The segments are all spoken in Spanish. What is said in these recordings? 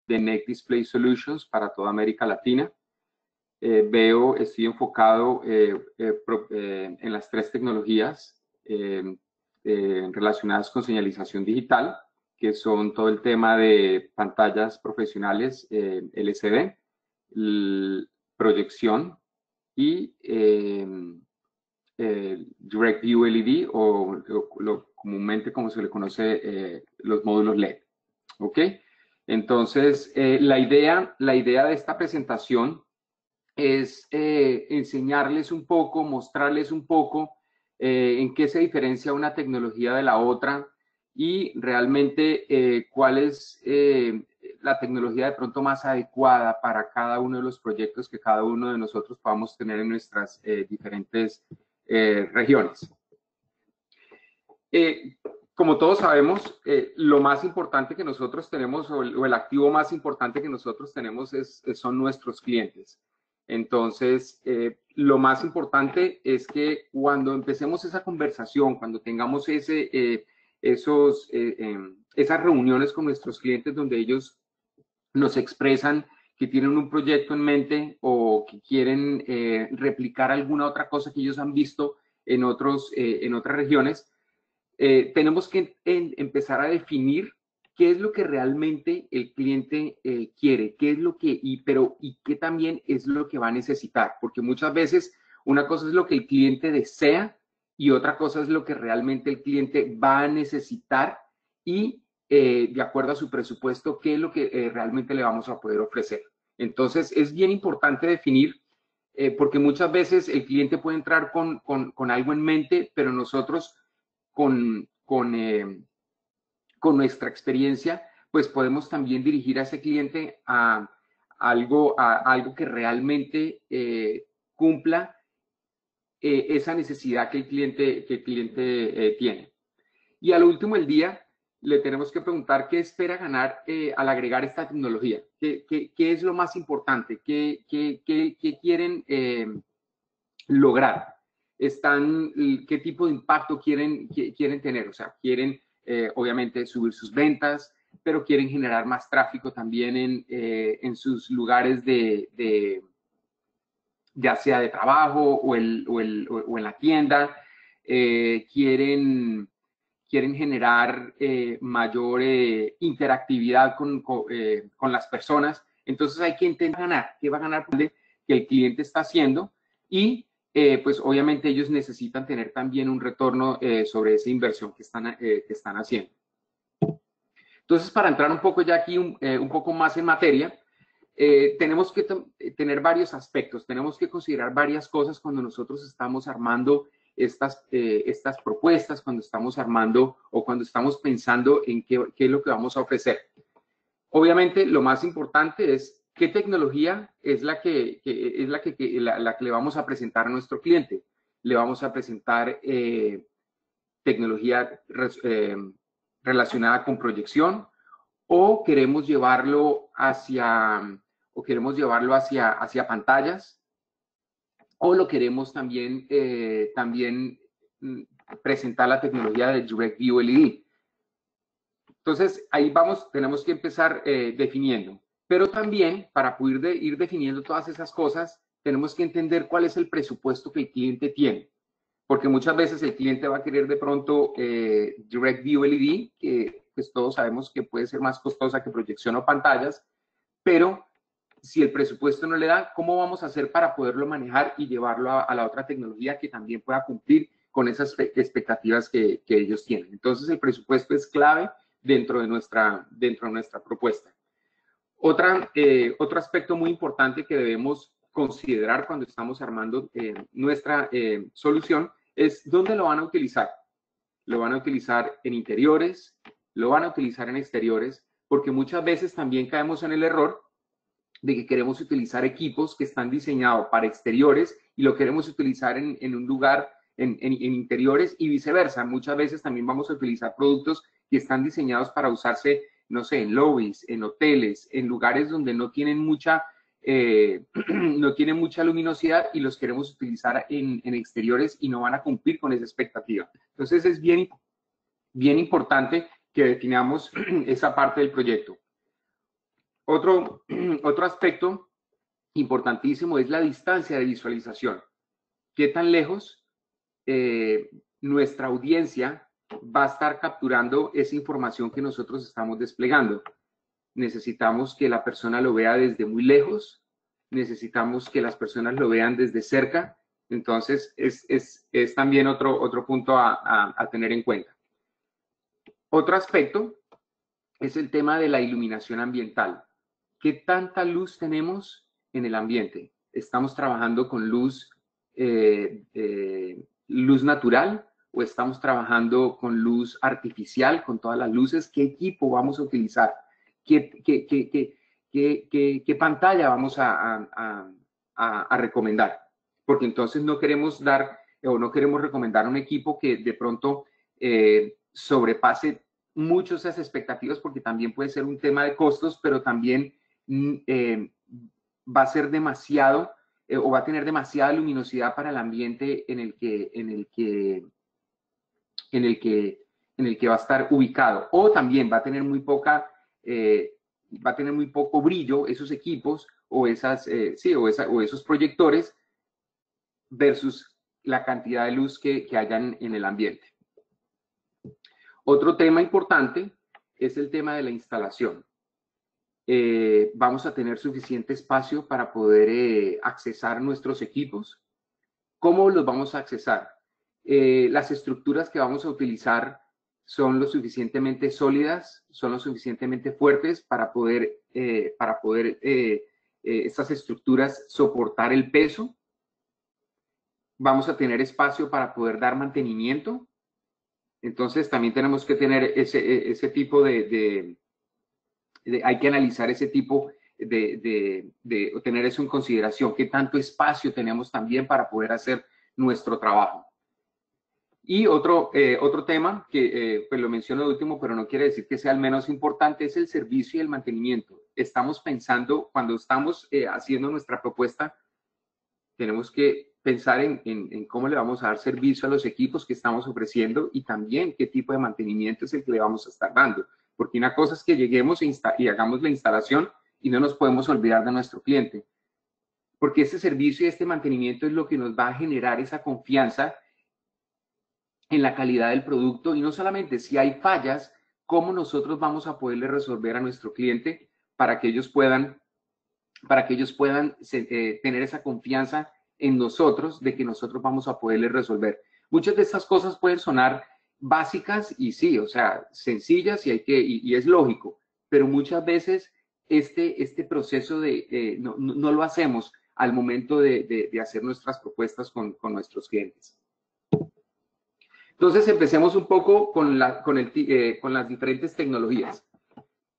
de NEC Display Solutions para toda América Latina. Estoy enfocado en las 3 tecnologías relacionadas con señalización digital, que son todo el tema de pantallas profesionales LCD, proyección y Direct View LED o comúnmente como se le conoce los módulos LED. ¿Ok? Entonces, la idea de esta presentación es enseñarles un poco, mostrarles un poco en qué se diferencia una tecnología de la otra y realmente cuál es la tecnología de pronto más adecuada para cada uno de los proyectos que cada uno de nosotros podamos tener en nuestras diferentes regiones. Como todos sabemos, lo más importante que nosotros tenemos o el activo más importante que nosotros tenemos son nuestros clientes. Entonces, lo más importante es que cuando empecemos esa conversación, cuando tengamos esas reuniones con nuestros clientes donde ellos nos expresan que tienen un proyecto en mente o que quieren replicar alguna otra cosa que ellos han visto en otras regiones, tenemos que empezar a definir qué es lo que realmente el cliente quiere, qué es lo que, y qué también es lo que va a necesitar, porque muchas veces una cosa es lo que el cliente desea y otra cosa es lo que realmente el cliente va a necesitar y de acuerdo a su presupuesto, qué es lo que realmente le vamos a poder ofrecer. Entonces, es bien importante definir, porque muchas veces el cliente puede entrar con algo en mente, pero nosotros con nuestra experiencia, pues podemos también dirigir a ese cliente a algo que realmente cumpla esa necesidad que el cliente tiene. Y al último del día, le tenemos que preguntar qué espera ganar al agregar esta tecnología. ¿Qué es lo más importante? ¿Qué quieren lograr? ¿Qué tipo de impacto quieren tener? O sea, quieren obviamente subir sus ventas, pero quieren generar más tráfico también en sus lugares ya sea de trabajo o en la tienda. Quieren generar mayor interactividad con las personas. Entonces hay que intentar ganar. ¿Qué va a ganar? Que el cliente está haciendo y pues obviamente ellos necesitan tener también un retorno sobre esa inversión que están haciendo. Entonces, para entrar un poco ya aquí un poco más en materia, tenemos que tener varios aspectos, tenemos que considerar varias cosas cuando nosotros estamos armando estas propuestas, cuando estamos armando o cuando estamos pensando en qué es lo que vamos a ofrecer. Obviamente, lo más importante es qué tecnología es la que le vamos a presentar a nuestro cliente. Le vamos a presentar tecnología relacionada con proyección o queremos llevarlo hacia pantallas o lo queremos también presentar la tecnología de Direct View LED. Entonces, ahí tenemos que empezar definiendo. Pero también, para poder ir definiendo todas esas cosas, tenemos que entender cuál es el presupuesto que el cliente tiene. Porque muchas veces el cliente va a querer de pronto Direct View LED, que pues todos sabemos que puede ser más costosa que proyección o pantallas, pero si el presupuesto no le da, ¿cómo vamos a hacer para poderlo manejar y llevarlo a la otra tecnología que también pueda cumplir con esas expectativas que ellos tienen? Entonces, el presupuesto es clave dentro de nuestra propuesta. Otro aspecto muy importante que debemos considerar cuando estamos armando nuestra solución es dónde lo van a utilizar. Lo van a utilizar en interiores, lo van a utilizar en exteriores, porque muchas veces también caemos en el error de que queremos utilizar equipos que están diseñados para exteriores y lo queremos utilizar en un lugar, en interiores y viceversa. Muchas veces también vamos a utilizar productos que están diseñados para usarse, no sé, en lobbies, en hoteles, en lugares donde no tienen mucha luminosidad y los queremos utilizar en exteriores y no van a cumplir con esa expectativa. Entonces es bien importante que definamos esa parte del proyecto. Otro aspecto importantísimo es la distancia de visualización. ¿Qué tan lejos nuestra audiencia va a estar capturando esa información que nosotros estamos desplegando? Necesitamos que la persona lo vea desde muy lejos, necesitamos que las personas lo vean desde cerca. Entonces, es también otro punto a tener en cuenta. Otro aspecto es el tema de la iluminación ambiental. ¿Qué tanta luz tenemos en el ambiente? ¿Estamos trabajando con luz natural o estamos trabajando con luz artificial, con todas las luces? ¿Qué equipo vamos a utilizar? ¿Qué pantalla vamos a recomendar? Porque entonces no queremos dar o no queremos recomendar un equipo que de pronto sobrepase mucho esas expectativas, porque también puede ser un tema de costos, pero también va a ser demasiado o va a tener demasiada luminosidad para el ambiente en el que va a estar ubicado, o también va a tener muy poco brillo esos equipos o esos proyectores versus la cantidad de luz que hayan en el ambiente. Otro tema importante es el tema de la instalación. Vamos a tener suficiente espacio para poder accesar nuestros equipos. ¿Cómo los vamos a accesar? Las estructuras que vamos a utilizar son lo suficientemente sólidas, son lo suficientemente fuertes para poder estas estructuras soportar el peso. Vamos a tener espacio para poder dar mantenimiento. Entonces también tenemos que tener ese tipo hay que analizar ese tipo de tener eso en consideración, qué tanto espacio tenemos también para poder hacer nuestro trabajo. Y otro tema que pues lo menciono de último, pero no quiere decir que sea el menos importante, es el servicio y el mantenimiento. Estamos pensando, cuando estamos haciendo nuestra propuesta, tenemos que pensar en cómo le vamos a dar servicio a los equipos que estamos ofreciendo y también qué tipo de mantenimiento es el que le vamos a estar dando. Porque una cosa es que lleguemos y hagamos la instalación y no nos podemos olvidar de nuestro cliente. Porque este servicio y este mantenimiento es lo que nos va a generar esa confianza en la calidad del producto, y no solamente si hay fallas, cómo nosotros vamos a poderle resolver a nuestro cliente para que ellos puedan tener esa confianza en nosotros de que nosotros vamos a poderles resolver. Muchas de estas cosas pueden sonar básicas y sí, o sea, sencillas y es lógico, pero muchas veces este proceso no lo hacemos al momento de hacer nuestras propuestas con nuestros clientes. Entonces, empecemos un poco con las diferentes tecnologías.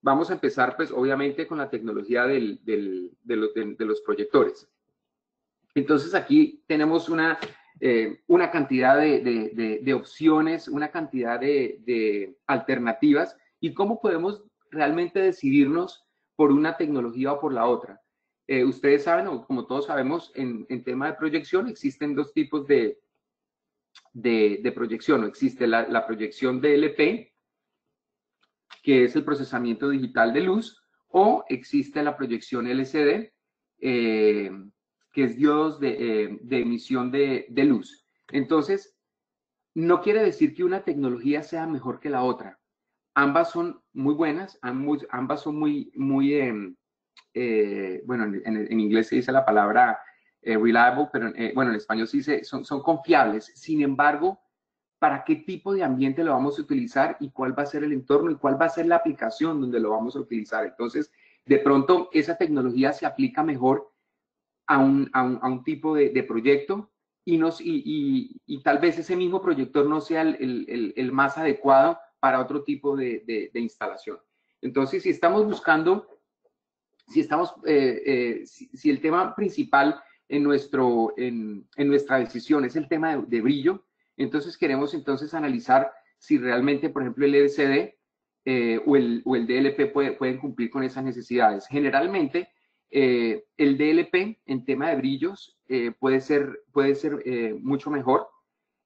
Vamos a empezar, pues, obviamente, con la tecnología de los proyectores. Entonces, aquí tenemos una cantidad de opciones, una cantidad de alternativas, y cómo podemos realmente decidirnos por una tecnología o por la otra. Ustedes saben, o como todos sabemos, en tema de proyección existen dos tipos de proyección. Existe la proyección DLP, que es el procesamiento digital de luz, o existe la proyección LCD, que es diodos de emisión de luz. Entonces, no quiere decir que una tecnología sea mejor que la otra. Ambas son muy buenas, ambas son muy bueno, en inglés se dice la palabra reliable, pero bueno, en español se dice, son confiables. Sin embargo, ¿para qué tipo de ambiente lo vamos a utilizar y cuál va a ser el entorno y cuál va a ser la aplicación donde lo vamos a utilizar? Entonces, de pronto, esa tecnología se aplica mejor a un tipo de proyecto y tal vez ese mismo proyector no sea el más adecuado para otro tipo de instalación. Entonces, si estamos buscando, si el tema principal en nuestra decisión es el tema de brillo, entonces queremos analizar si realmente, por ejemplo, el LCD o el DLP pueden cumplir con esas necesidades. Generalmente, el DLP en tema de brillos puede ser mucho mejor.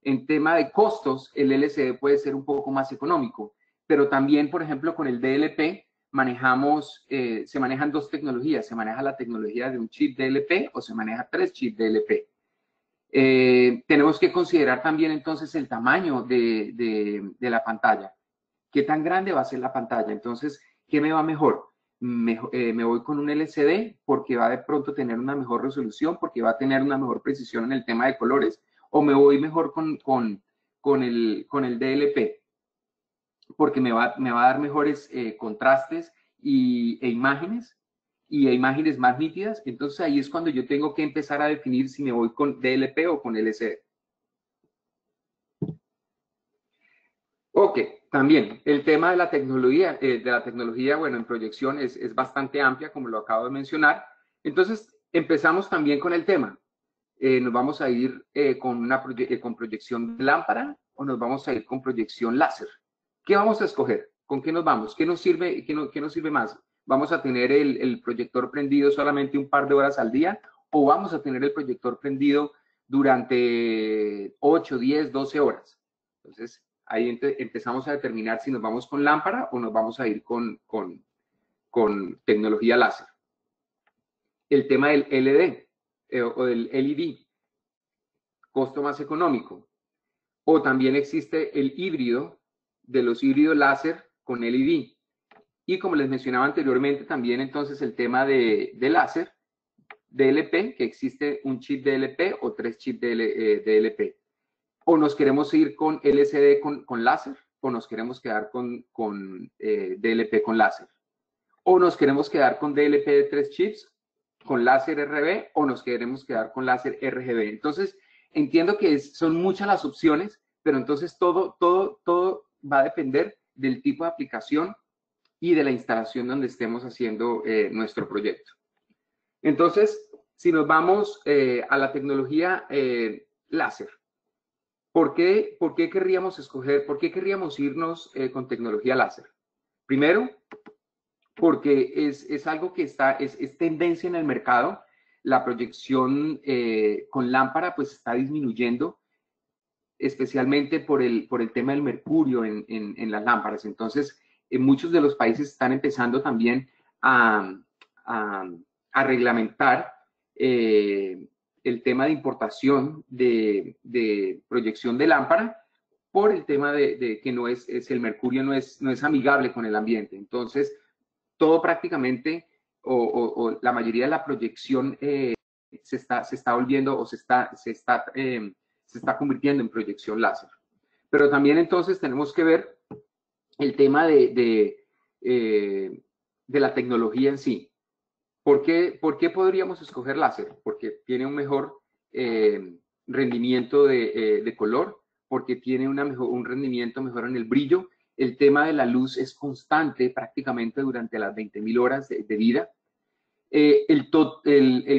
En tema de costos, el LCD puede ser un poco más económico, pero también, por ejemplo, con el DLP se manejan dos tecnologías. Se maneja la tecnología de un chip DLP o se maneja 3 chips DLP. Tenemos que considerar también entonces el tamaño de la pantalla. ¿Qué tan grande va a ser la pantalla? Entonces, ¿qué me va mejor? Me voy con un LCD porque va de pronto tener una mejor resolución, porque va a tener una mejor precisión en el tema de colores, o me voy mejor con el DLP porque me va a dar mejores contrastes e imágenes más nítidas. Entonces ahí es cuando yo tengo que empezar a definir si me voy con DLP o con LCD. Ok, también el tema de la tecnología, bueno, en proyección es bastante amplia, como lo acabo de mencionar. Entonces, empezamos también con el tema. ¿Nos vamos a ir con proyección de lámpara o nos vamos a ir con proyección láser? ¿Qué vamos a escoger? ¿Con qué nos vamos? ¿Qué nos sirve, qué nos sirve más? ¿Vamos a tener el proyector prendido solamente un par de horas al día o vamos a tener el proyector prendido durante 8, 10, 12 horas? Entonces, ahí empezamos a determinar si nos vamos con lámpara o nos vamos a ir con tecnología láser. El tema del LED o del LED, costo más económico. O también existe el híbrido de los híbridos láser con LED. Y como les mencionaba anteriormente, también entonces el tema de láser, DLP, que existe un chip DLP o 3 chips DLP. O nos queremos ir con LCD con láser, o nos queremos quedar con DLP con láser. O nos queremos quedar con DLP de 3 chips, con láser RB, o nos queremos quedar con láser RGB. Entonces, entiendo que son muchas las opciones, pero entonces todo va a depender del tipo de aplicación y de la instalación donde estemos haciendo nuestro proyecto. Entonces, si nos vamos a la tecnología láser, ¿por qué querríamos escoger, por qué querríamos irnos con tecnología láser? Primero, porque es algo que es tendencia en el mercado. La proyección con lámpara pues está disminuyendo, especialmente por el tema del mercurio en las lámparas. Entonces, muchos de los países están empezando también a reglamentar el tema de importación de proyección de lámpara por el tema de que el mercurio no es amigable con el ambiente. Entonces, todo prácticamente o la mayoría de la proyección se está volviendo o se está convirtiendo en proyección láser. Pero también entonces tenemos que ver el tema de la tecnología en sí. ¿Por qué podríamos escoger láser? Porque tiene un mejor rendimiento de color, porque tiene un rendimiento mejor en el brillo. El tema de la luz es constante prácticamente durante las 20.000 horas de vida. El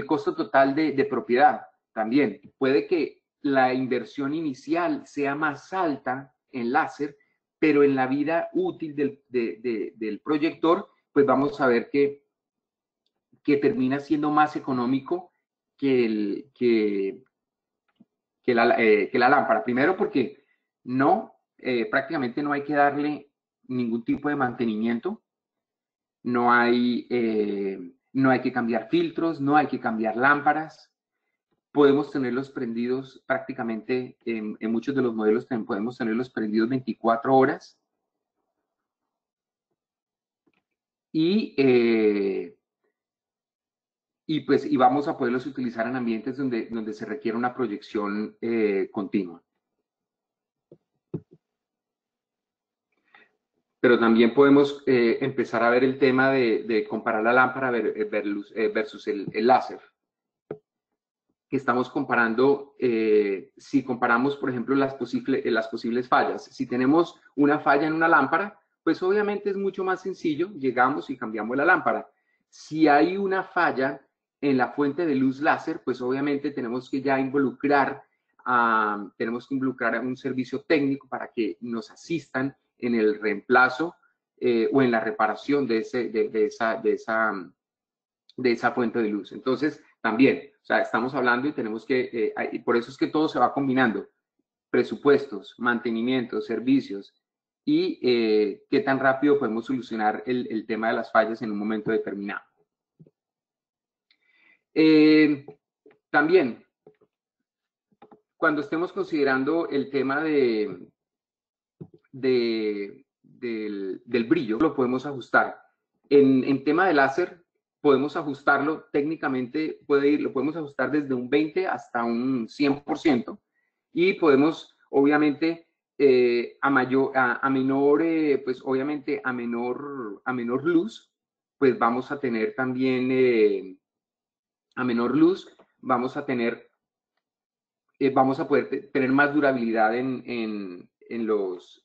costo total de propiedad también. Puede que la inversión inicial sea más alta en láser, pero en la vida útil del proyector, pues vamos a ver que termina siendo más económico que la lámpara. Primero porque prácticamente no hay que darle ningún tipo de mantenimiento, no hay que cambiar filtros, no hay que cambiar lámparas. Podemos tenerlos prendidos prácticamente, en muchos de los modelos podemos tenerlos prendidos 24 horas. Y vamos a poderlos utilizar en ambientes donde se requiere una proyección continua. Pero también podemos empezar a ver el tema de comparar la lámpara versus el láser. Que estamos comparando, si comparamos, por ejemplo, las posibles fallas. Si tenemos una falla en una lámpara, pues obviamente es mucho más sencillo, llegamos y cambiamos la lámpara. Si hay una falla en la fuente de luz láser, pues obviamente tenemos que ya involucrar a un servicio técnico para que nos asistan en el reemplazo o en la reparación de esa fuente de luz. Entonces, también, o sea, estamos hablando y tenemos que, por eso es que todo se va combinando. Presupuestos, mantenimiento, servicios y qué tan rápido podemos solucionar el tema de las fallas en un momento determinado. También, cuando estemos considerando el tema del brillo, lo podemos ajustar. En tema de láser, podemos ajustarlo técnicamente, lo podemos ajustar desde un 20 hasta un 100%, y podemos, obviamente, pues obviamente a menor luz, pues vamos a tener también, a menor luz, vamos a poder tener más durabilidad en los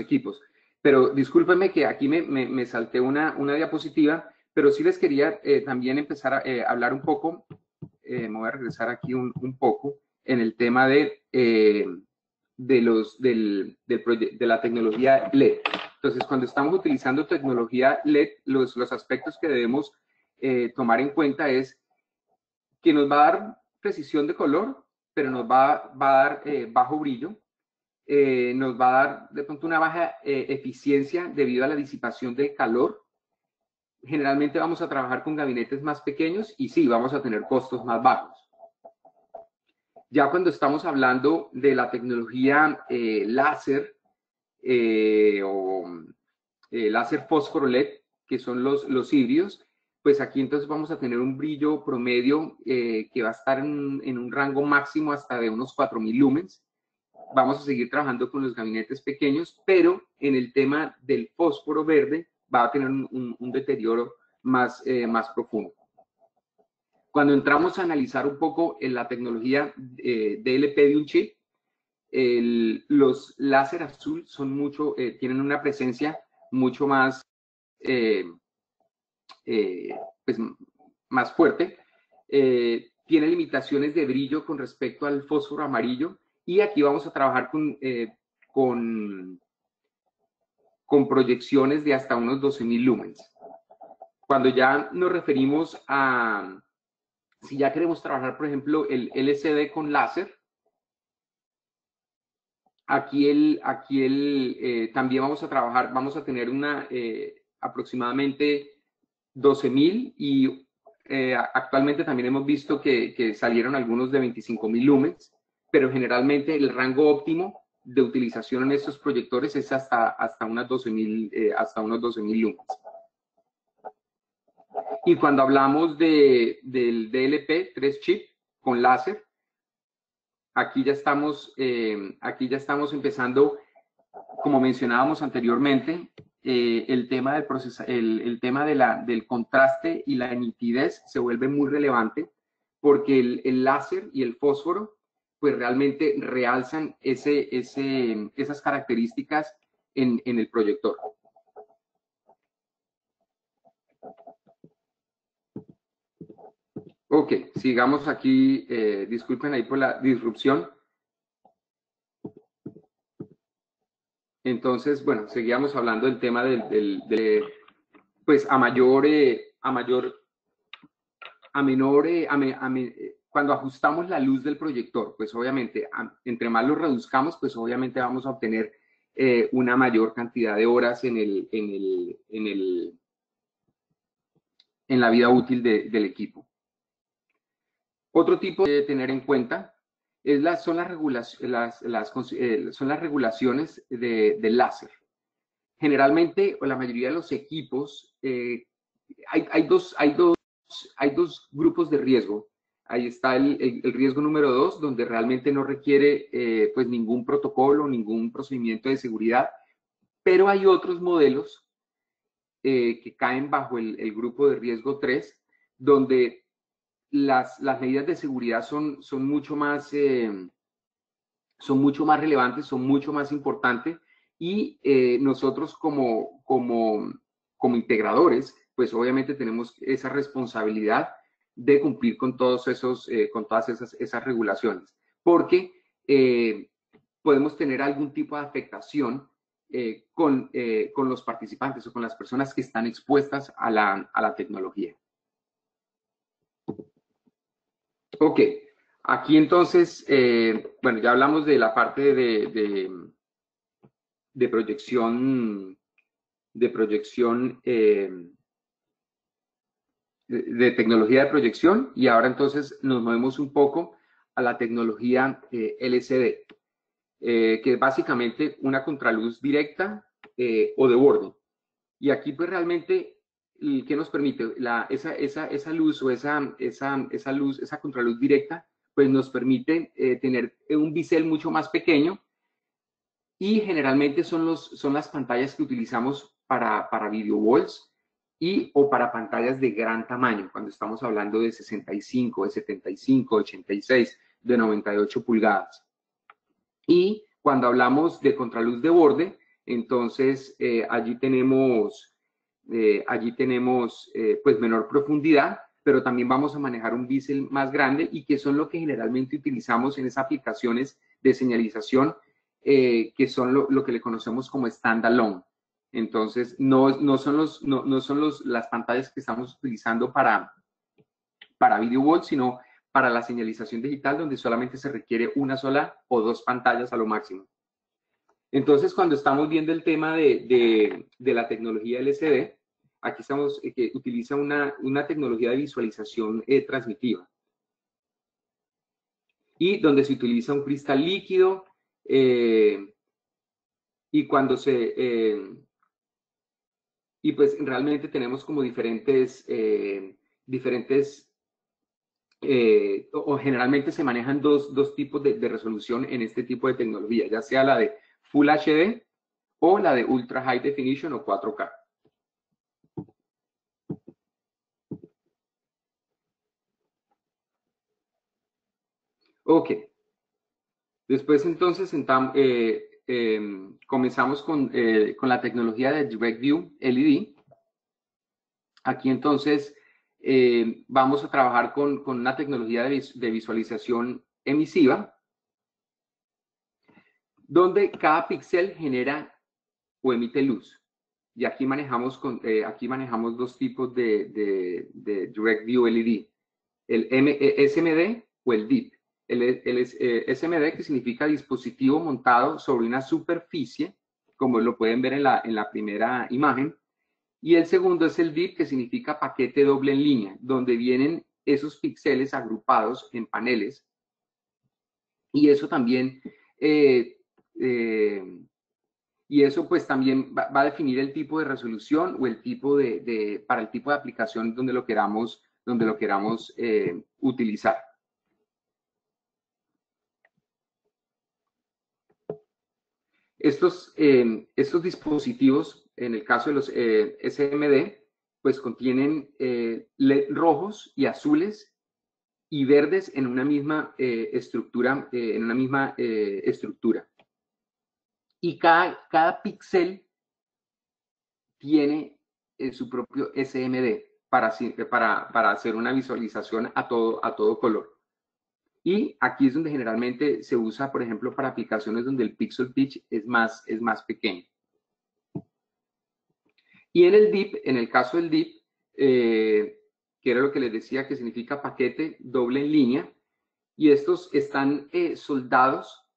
equipos. Pero discúlpenme que aquí me salté una diapositiva, pero sí les quería también empezar a hablar un poco, me voy a regresar aquí un poco, en el tema de la tecnología LED. Entonces, cuando estamos utilizando tecnología LED, los aspectos que debemos tomar en cuenta es que nos va a dar precisión de color, pero nos va a dar bajo brillo, nos va a dar de pronto una baja eficiencia debido a la disipación del calor. Generalmente vamos a trabajar con gabinetes más pequeños y sí, vamos a tener costos más bajos. Ya cuando estamos hablando de la tecnología láser o láser fósforo LED, que son los híbridos, pues aquí entonces vamos a tener un brillo promedio que va a estar en un rango máximo hasta de unos 4000 lumens. Vamos a seguir trabajando con los gabinetes pequeños, pero en el tema del fósforo verde va a tener un deterioro más profundo. Cuando entramos a analizar un poco en la tecnología DLP de un chip, los láser azul son tienen una presencia mucho más, pues, más fuerte. Tiene limitaciones de brillo con respecto al fósforo amarillo, y aquí vamos a trabajar con proyecciones de hasta unos 12.000 lumens. Cuando ya nos referimos a, si ya queremos trabajar, por ejemplo, el LCD con láser, aquí también vamos a trabajar, vamos a tener aproximadamente 12.000, y actualmente también hemos visto que salieron algunos de 25.000 lumens, pero generalmente el rango óptimo de utilización en estos proyectores es hasta unos 12.000 lumens. Y cuando hablamos del DLP 3 chip con láser, aquí ya estamos empezando, como mencionábamos anteriormente, el tema del contraste y la nitidez se vuelve muy relevante, porque el láser y el fósforo pues realmente realzan esas características en el proyector. Ok, sigamos aquí, disculpen ahí por la disrupción. Entonces, bueno, seguíamos hablando del tema pues cuando ajustamos la luz del proyector, pues obviamente, entre más lo reduzcamos, pues obviamente vamos a obtener una mayor cantidad de horas en la vida útil del equipo. Otro tipo de tener en cuenta son las regulaciones del láser. Generalmente, o la mayoría de los equipos, hay dos grupos de riesgo. Ahí está el riesgo número 2, donde realmente no requiere pues ningún protocolo, ningún procedimiento de seguridad, pero hay otros modelos que caen bajo el grupo de riesgo 3, donde las medidas de seguridad son mucho más relevantes, son mucho más importantes, y nosotros como integradores, pues obviamente tenemos esa responsabilidad de cumplir con todas esas regulaciones, porque podemos tener algún tipo de afectación con los participantes o con las personas que están expuestas a la tecnología. Ok, aquí entonces, bueno, ya hablamos de la parte de proyección, de tecnología de proyección, y ahora entonces nos movemos un poco a la tecnología LCD, que es básicamente una contraluz directa o de borde. Y aquí pues realmente, ¿qué nos permite? Esa luz o esa contraluz directa, pues nos permite tener un bisel mucho más pequeño, y generalmente son las pantallas que utilizamos para video walls o para pantallas de gran tamaño, cuando estamos hablando de 65, de 75, 86, de 98 pulgadas. Y cuando hablamos de contraluz de borde, entonces allí tenemos pues menor profundidad, pero también vamos a manejar un bisel más grande, y que son lo que generalmente utilizamos en esas aplicaciones de señalización, que son lo que le conocemos como standalone. Entonces, no son las pantallas que estamos utilizando para video wall, sino para la señalización digital, donde solamente se requiere una sola o dos pantallas a lo máximo. Entonces, cuando estamos viendo el tema de la tecnología LCD, aquí estamos que utiliza una tecnología de visualización transmitiva, y donde se utiliza un cristal líquido, y cuando y pues realmente tenemos como diferentes o generalmente se manejan dos tipos de resolución en este tipo de tecnología, ya sea la de Full HD o la de Ultra High Definition o 4K. Ok. Después entonces comenzamos con la tecnología de DirectView LED. Aquí entonces vamos a trabajar con una tecnología de visualización emisiva, donde cada píxel genera o emite luz. Y aquí manejamos dos tipos de DirectView LED, el SMD o el DIP. El SMD, que significa dispositivo montado sobre una superficie, como lo pueden ver en la primera imagen. Y el segundo es el DIP, que significa paquete doble en línea, donde vienen esos píxeles agrupados en paneles. Y eso también, y eso pues también va a definir el tipo de resolución o el tipo para el tipo de aplicación donde lo queramos utilizar. Estos dispositivos, en el caso de los SMD, pues contienen LED rojos y azules y verdes en una misma estructura, Y cada píxel tiene su propio SMD para hacer una visualización a todo color. Y aquí es donde generalmente se usa, por ejemplo, para aplicaciones donde el pixel pitch es más pequeño. Y en el caso del DIP, que era lo que les decía, que significa paquete doble en línea, y estos están soldados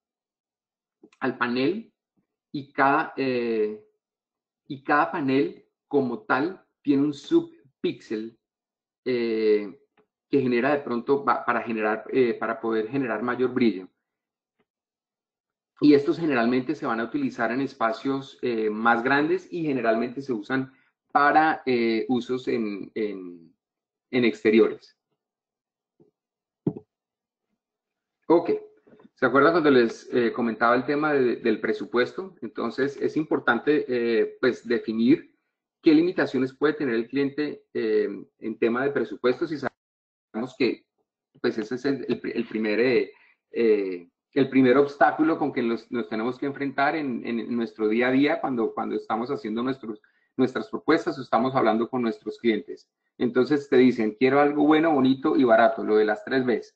al panel, y cada panel como tal tiene un subpíxel que genera de pronto para poder generar mayor brillo. Y estos generalmente se van a utilizar en espacios más grandes, y generalmente se usan para usos en exteriores. Ok. ¿Se acuerdan cuando les comentaba el tema del presupuesto? Entonces, es importante pues definir qué limitaciones puede tener el cliente en tema de presupuestos, y sabemos que pues ese es el primer obstáculo con que nos tenemos que enfrentar en nuestro día a día cuando estamos haciendo nuestras propuestas o estamos hablando con nuestros clientes. Entonces te dicen, quiero algo bueno, bonito y barato, lo de las 3 Bs.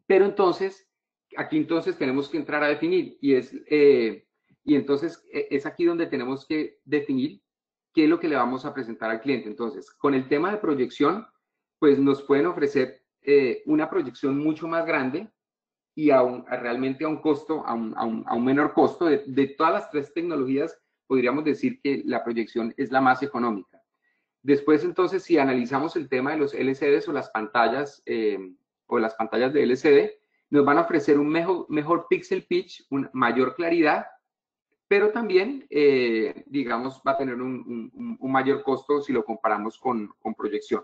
Pero entonces, aquí entonces tenemos que entrar a definir, y entonces es aquí donde tenemos que definir qué es lo que le vamos a presentar al cliente. Entonces, con el tema de proyección, pues nos pueden ofrecer una proyección mucho más grande, y realmente a un costo, a un menor costo. De todas las tres tecnologías, podríamos decir que la proyección es la más económica. Después, entonces, si analizamos el tema de los LCDs o las pantallas de LCD, nos van a ofrecer un mejor pixel pitch, una mayor claridad, pero también, digamos, va a tener un mayor costo si lo comparamos con proyección.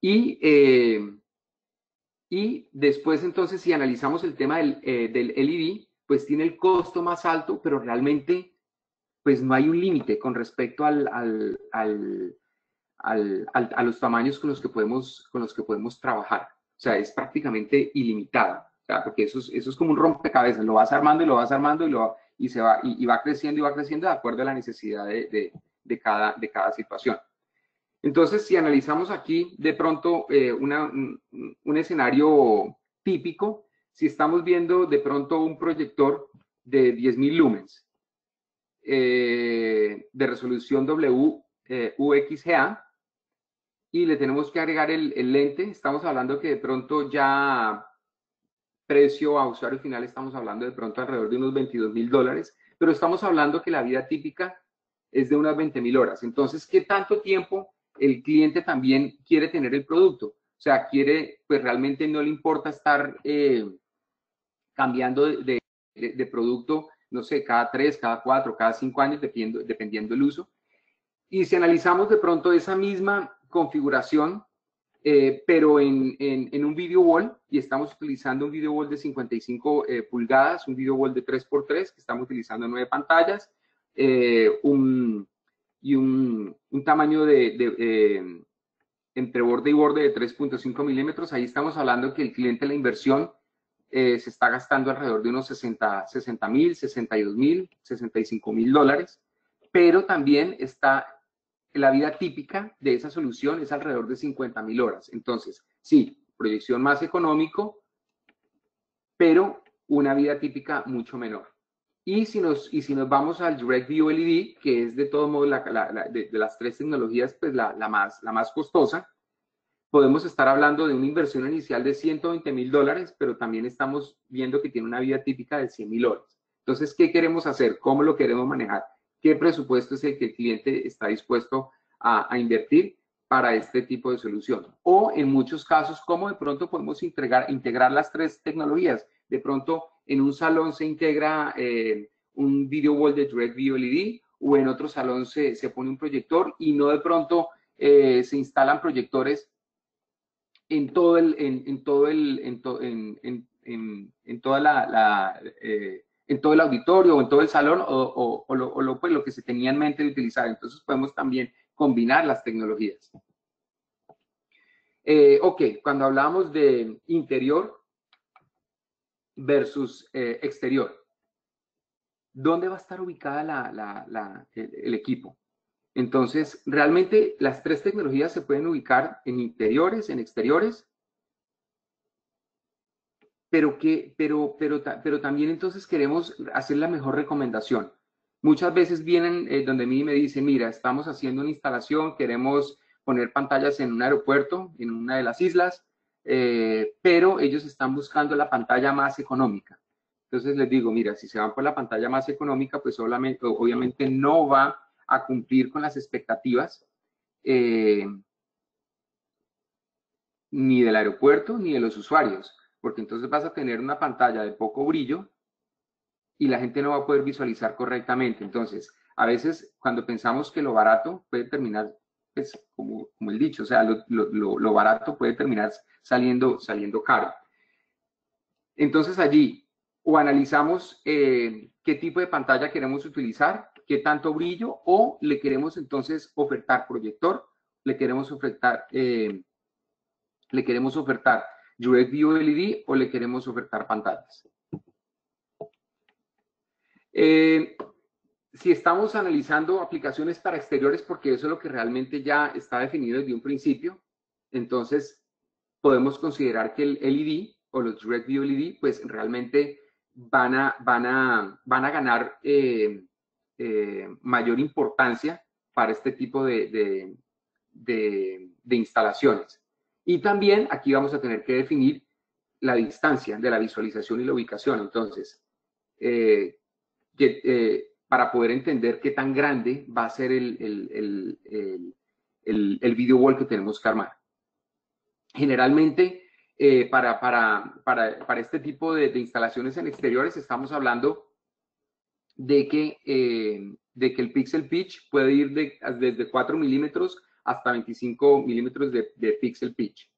Y después, entonces, si analizamos el tema del LED, pues tiene el costo más alto, pero realmente, pues no hay un límite con respecto a los tamaños con los que podemos trabajar. O sea, es prácticamente ilimitado. O sea, porque eso es como un rompecabezas. Lo vas armando y lo vas armando y va creciendo y va creciendo de acuerdo a la necesidad de cada situación. Entonces, si analizamos aquí de pronto un escenario típico, si estamos viendo de pronto un proyector de 10.000 lumens de resolución UXGA y le tenemos que agregar el lente, estamos hablando que de pronto ya precio a usuario final estamos hablando de pronto alrededor de unos $22.000, pero estamos hablando que la vida típica es de unas 20.000 horas. Entonces, ¿qué tanto tiempo el cliente también quiere tener el producto? O sea, pues realmente no le importa estar cambiando de producto, no sé, cada 3, cada 4, cada 5 años, dependiendo del uso. Y si analizamos de pronto esa misma configuración, pero en un video wall, y estamos utilizando un video wall de 55 pulgadas, un video wall de 3x3, que estamos utilizando 9 pantallas, un tamaño entre borde y borde de 3.5 milímetros. Ahí estamos hablando que el cliente, la inversión, se está gastando alrededor de unos 60.000, 62.000, $65.000, pero también está la vida típica de esa solución es alrededor de 50.000 horas. Entonces, sí, proyección más económico, pero una vida típica mucho menor. Y si nos vamos al Direct View LED, que es de todo modo de las tres tecnologías, pues la más costosa, podemos estar hablando de una inversión inicial de $120.000, pero también estamos viendo que tiene una vida típica de 100.000 horas. Entonces, ¿qué queremos hacer? ¿Cómo lo queremos manejar? ¿Qué presupuesto es el que el cliente está dispuesto a invertir para este tipo de solución? O en muchos casos, ¿cómo de pronto podemos integrar las tres tecnologías? De pronto, en un salón se integra un video wall de Direct View LED, o en otro salón se pone un proyector, y no de pronto se instalan proyectores en todo el auditorio o en todo el salón pues, lo que se tenía en mente de utilizar. Entonces podemos también combinar las tecnologías. Ok, cuando hablamos de interior versus exterior, ¿dónde va a estar ubicada el equipo? Entonces, realmente las tres tecnologías se pueden ubicar en interiores, en exteriores, pero también entonces queremos hacer la mejor recomendación. Muchas veces vienen donde mí me dicen, mira, estamos haciendo una instalación, queremos poner pantallas en un aeropuerto, en una de las islas, pero ellos están buscando la pantalla más económica. Entonces les digo, mira, si se van por la pantalla más económica, pues obviamente no va a cumplir con las expectativas ni del aeropuerto ni de los usuarios, porque entonces vas a tener una pantalla de poco brillo y la gente no va a poder visualizar correctamente. Entonces, a veces cuando pensamos que lo barato puede terminar, pues, como el dicho, o sea, lo barato puede terminar saliendo caro. Entonces allí o analizamos qué tipo de pantalla queremos utilizar, qué tanto brillo, o le queremos entonces ofertar proyector, le queremos ofertar Direct View LED o le queremos ofertar pantallas. Si estamos analizando aplicaciones para exteriores, porque eso es lo que realmente ya está definido desde un principio, entonces podemos considerar que el LED o los Direct View LED pues realmente van a ganar mayor importancia para este tipo de instalaciones. Y también aquí vamos a tener que definir la distancia de la visualización y la ubicación. Entonces, para poder entender qué tan grande va a ser el video wall que tenemos que armar. Generalmente, para este tipo de instalaciones en exteriores, estamos hablando de que el pixel pitch puede ir desde 4 milímetros hasta 25 milímetros de pixel pitch.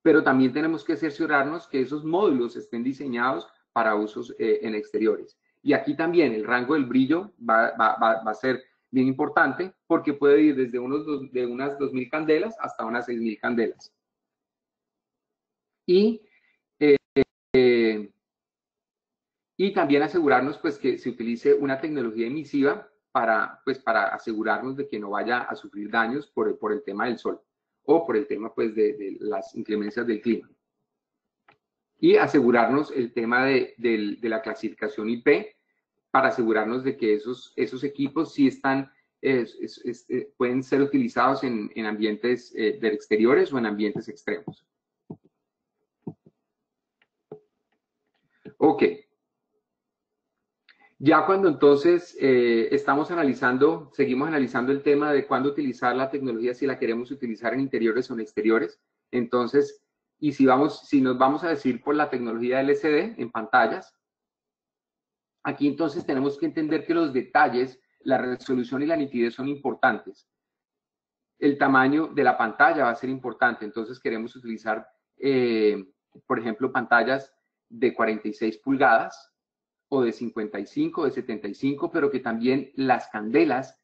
Pero también tenemos que cerciorarnos que esos módulos estén diseñados para usos en exteriores. Y aquí también el rango del brillo va a ser bien importante porque puede ir desde unas 2.000 candelas hasta unas 6.000 candelas. Y también asegurarnos pues, que se utilice una tecnología emisiva para asegurarnos de que no vaya a sufrir daños por el tema del sol o por el tema pues, de las inclemencias del clima. Y asegurarnos el tema de la clasificación IP para asegurarnos de que esos equipos sí están, pueden ser utilizados en ambientes de exteriores o en ambientes extremos. Ok. Ya cuando entonces seguimos analizando el tema de cuándo utilizar la tecnología, si la queremos utilizar en interiores o en exteriores, entonces, y si nos vamos a decir por la tecnología LCD en pantallas, aquí entonces tenemos que entender que los detalles, la resolución y la nitidez son importantes. El tamaño de la pantalla va a ser importante, entonces queremos utilizar, por ejemplo, pantallas de 46 pulgadas, o de 55, de 75, pero que también las candelas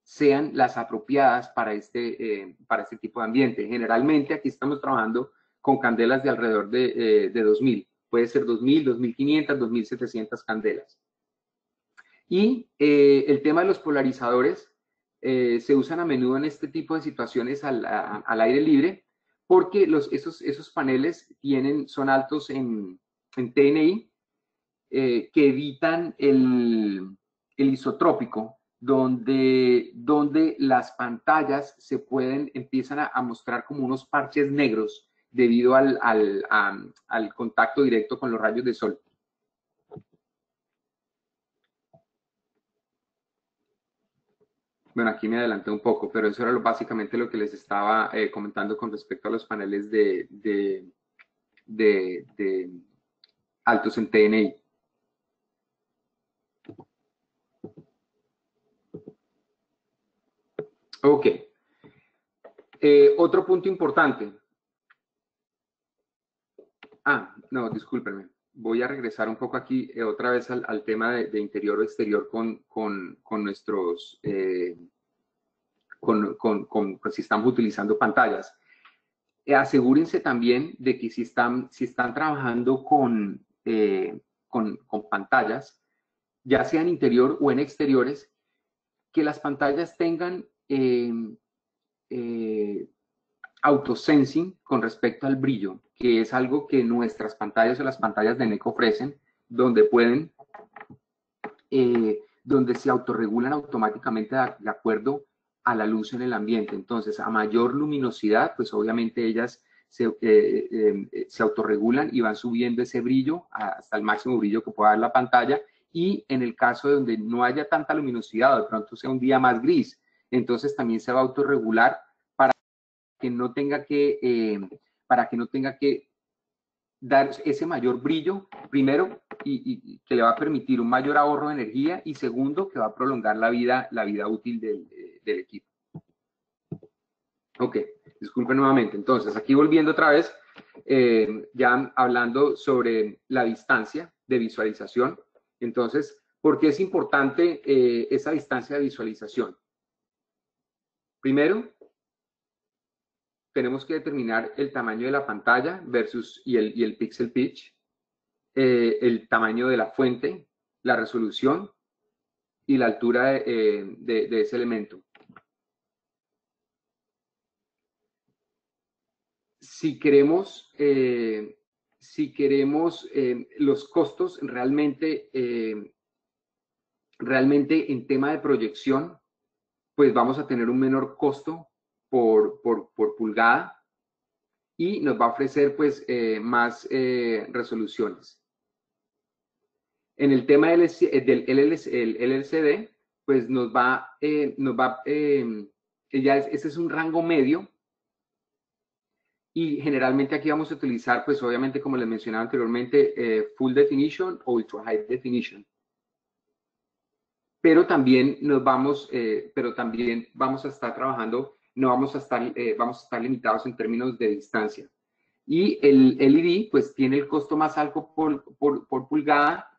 sean las apropiadas para este tipo de ambiente. Generalmente aquí estamos trabajando con candelas de alrededor de 2.000. Puede ser 2.000, 2.500, 2.700 candelas. Y el tema de los polarizadores se usan a menudo en este tipo de situaciones al aire libre porque esos paneles son altos en TNI, que evitan el isotrópico, donde las pantallas empiezan a mostrar como unos parches negros debido al contacto directo con los rayos de sol. Bueno, aquí me adelanté un poco, pero eso era básicamente lo que les estaba comentando con respecto a los paneles de altos en TNI. Ok. Otro punto importante. No, discúlpenme. Voy a regresar un poco aquí otra vez al tema de interior o exterior con nuestros, pues, si estamos utilizando pantallas. Asegúrense también de que si están trabajando con pantallas, ya sea en interior o en exteriores, que las pantallas tengan autosensing con respecto al brillo, que es algo que nuestras pantallas o las pantallas de NEC ofrecen, donde donde se autorregulan automáticamente de acuerdo a la luz en el ambiente. Entonces, a mayor luminosidad, pues obviamente ellas se autorregulan y van subiendo ese brillo hasta el máximo brillo que pueda dar la pantalla. Y en el caso de donde no haya tanta luminosidad, o de pronto sea un día más gris, entonces también se va a autorregular para que no tenga que dar ese mayor brillo, primero, y que le va a permitir un mayor ahorro de energía, y segundo, que va a prolongar la vida útil del equipo. Ok, disculpen nuevamente. Entonces, aquí volviendo otra vez, ya hablando sobre la distancia de visualización. Entonces, ¿por qué es importante esa distancia de visualización? Primero, tenemos que determinar el tamaño de la pantalla y el pixel pitch, el tamaño de la fuente, la resolución y la altura de ese elemento. Si queremos los costos realmente en tema de proyección, pues vamos a tener un menor costo por pulgada, y nos va a ofrecer pues más resoluciones. En el tema del LCD, pues ese es un rango medio, y generalmente aquí vamos a utilizar, pues obviamente, como les mencionaba anteriormente, Full Definition o Ultra High Definition. Pero también vamos a estar trabajando, no vamos a estar limitados en términos de distancia. Y el LED, pues tiene el costo más alto por pulgada,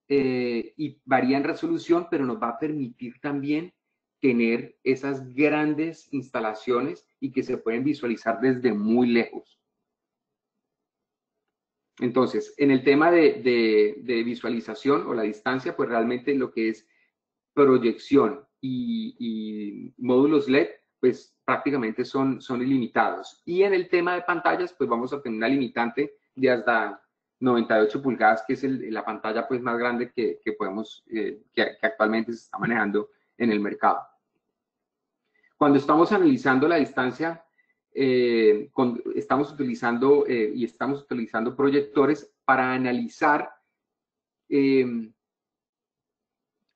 y varía en resolución, pero nos va a permitir también tener esas grandes instalaciones y que se pueden visualizar desde muy lejos. Entonces, en el tema de visualización o la distancia, pues realmente lo que es proyección y módulos LED, pues prácticamente son ilimitados. Y en el tema de pantallas, pues vamos a tener una limitante de hasta 98 pulgadas, que es la pantalla pues más grande que podemos, que actualmente se está manejando en el mercado. Cuando estamos analizando la distancia, estamos utilizando proyectores para analizar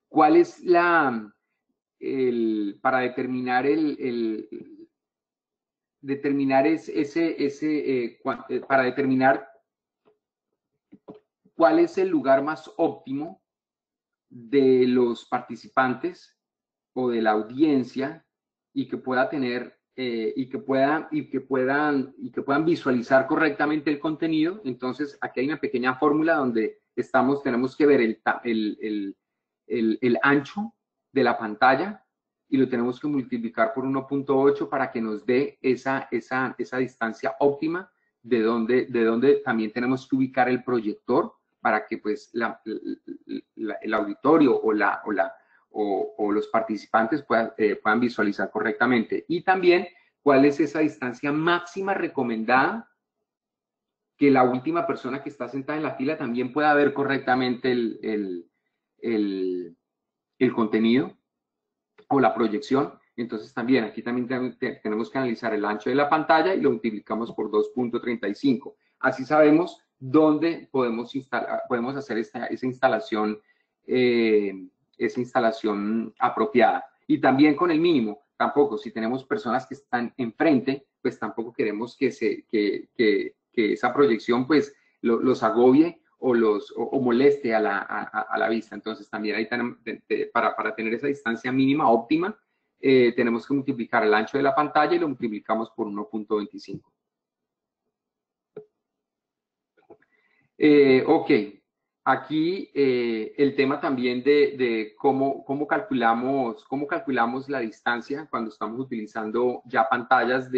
cuál es para determinar para determinar cuál es el lugar más óptimo de los participantes o de la audiencia, y que pueda tener y que puedan visualizar correctamente el contenido. Entonces, aquí hay una pequeña fórmula donde tenemos que ver el ancho de la pantalla, y lo tenemos que multiplicar por 1.8 para que nos dé esa distancia óptima de donde también tenemos que ubicar el proyector para que pues el auditorio o los participantes puedan visualizar correctamente. Y también cuál es esa distancia máxima recomendada, que la última persona que está sentada en la fila también pueda ver correctamente el contenido o la proyección. Entonces también aquí tenemos que analizar el ancho de la pantalla y lo multiplicamos por 2.35. Así sabemos dónde podemos hacer esa instalación apropiada. Y también con el mínimo, tampoco, si tenemos personas que están enfrente, pues tampoco queremos que esa proyección pues los agobie o moleste a la vista. Entonces también ahí para tener esa distancia mínima óptima, tenemos que multiplicar el ancho de la pantalla y lo multiplicamos por 1.25. Ok, aquí el tema también de cómo calculamos la distancia cuando estamos utilizando ya pantallas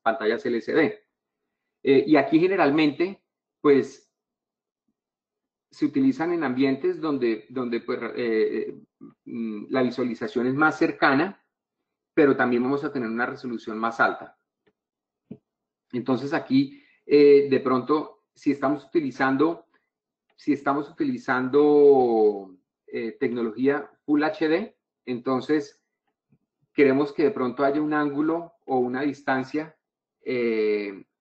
pantallas LCD. Y aquí generalmente, pues, se utilizan en ambientes donde pues, la visualización es más cercana, pero también vamos a tener una resolución más alta. Entonces aquí, de pronto, si estamos utilizando tecnología Full HD, entonces queremos que de pronto haya un ángulo o una distancia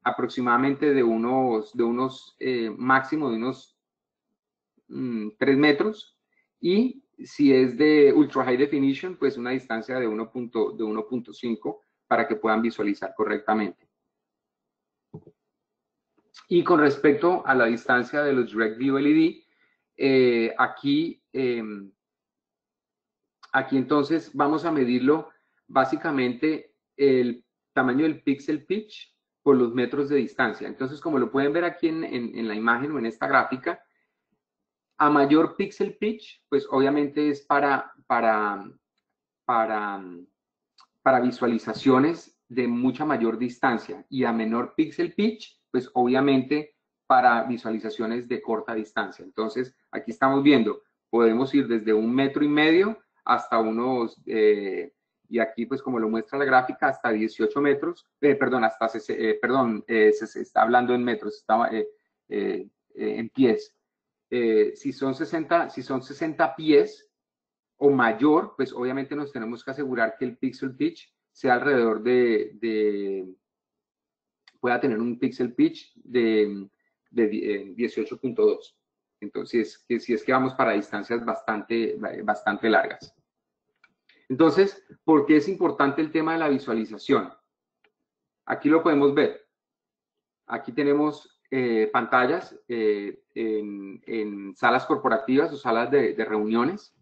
aproximadamente de unos máximo de unos 3 metros, y si es de Ultra High Definition, pues una distancia de 1.5 para que puedan visualizar correctamente. Y con respecto a la distancia de los Direct View LED, aquí entonces vamos a medirlo básicamente el tamaño del pixel pitch por los metros de distancia. Entonces, como lo pueden ver aquí en la imagen o en esta gráfica, a mayor pixel pitch, pues obviamente es para visualizaciones de mucha mayor distancia, y a menor pixel pitch, pues obviamente para visualizaciones de corta distancia. Entonces, aquí estamos viendo, podemos ir desde 1,5 metros hasta y aquí pues como lo muestra la gráfica, hasta 18 metros, se está hablando en metros, estaba en pies. Si son 60 pies o mayor, pues obviamente nos tenemos que asegurar que el pixel pitch sea alrededor de pueda tener un pixel pitch de 18.2. Entonces, si es que vamos para distancias bastante largas. Entonces, ¿por qué es importante el tema de la visualización? Aquí lo podemos ver. Aquí tenemos pantallas en salas corporativas o salas de reuniones.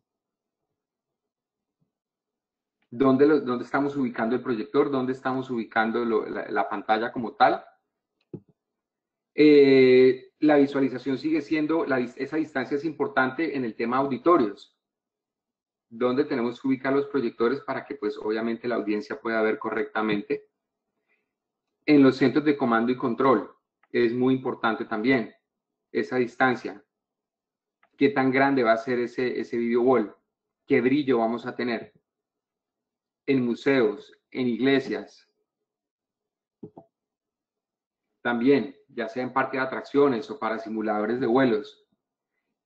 ¿Dónde estamos ubicando el proyector? ¿Dónde estamos ubicando la pantalla como tal? La visualización sigue siendo, esa distancia es importante en el tema auditorios, donde tenemos que ubicar los proyectores para que pues obviamente la audiencia pueda ver correctamente. En los centros de comando y control es muy importante también esa distancia. ¿Qué tan grande va a ser ese video wall? ¿Qué brillo vamos a tener? En museos, en iglesias. También, ya sea en parque de atracciones o para simuladores de vuelos.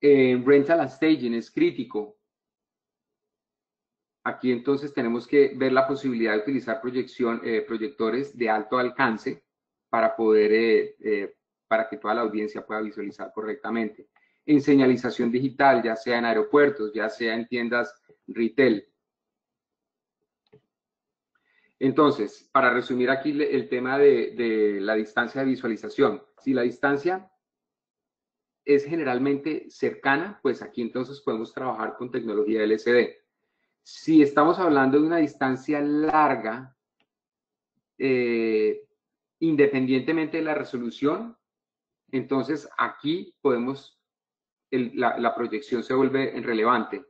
Rental and staging es crítico. Aquí entonces tenemos que ver la posibilidad de utilizar proyectores de alto alcance para poder, para que toda la audiencia pueda visualizar correctamente. En señalización digital, ya sea en aeropuertos, ya sea en tiendas retail. Entonces, para resumir aquí el tema de la distancia de visualización. Si la distancia es generalmente cercana, pues aquí entonces podemos trabajar con tecnología LCD. Si estamos hablando de una distancia larga, independientemente de la resolución, entonces aquí podemos, la proyección se vuelve relevante.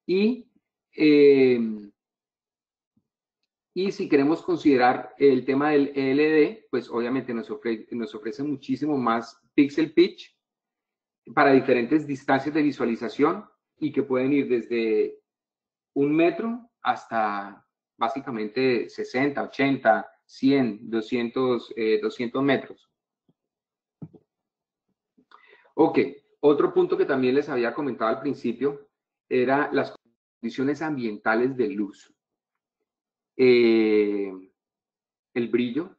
Y si queremos considerar el tema del ELD, pues obviamente nos ofrece muchísimo más pixel pitch para diferentes distancias de visualización y que pueden ir desde 1 metro hasta básicamente 60, 80, 100, 200 metros. Ok, otro punto que también les había comentado al principio era las condiciones ambientales de luz. El brillo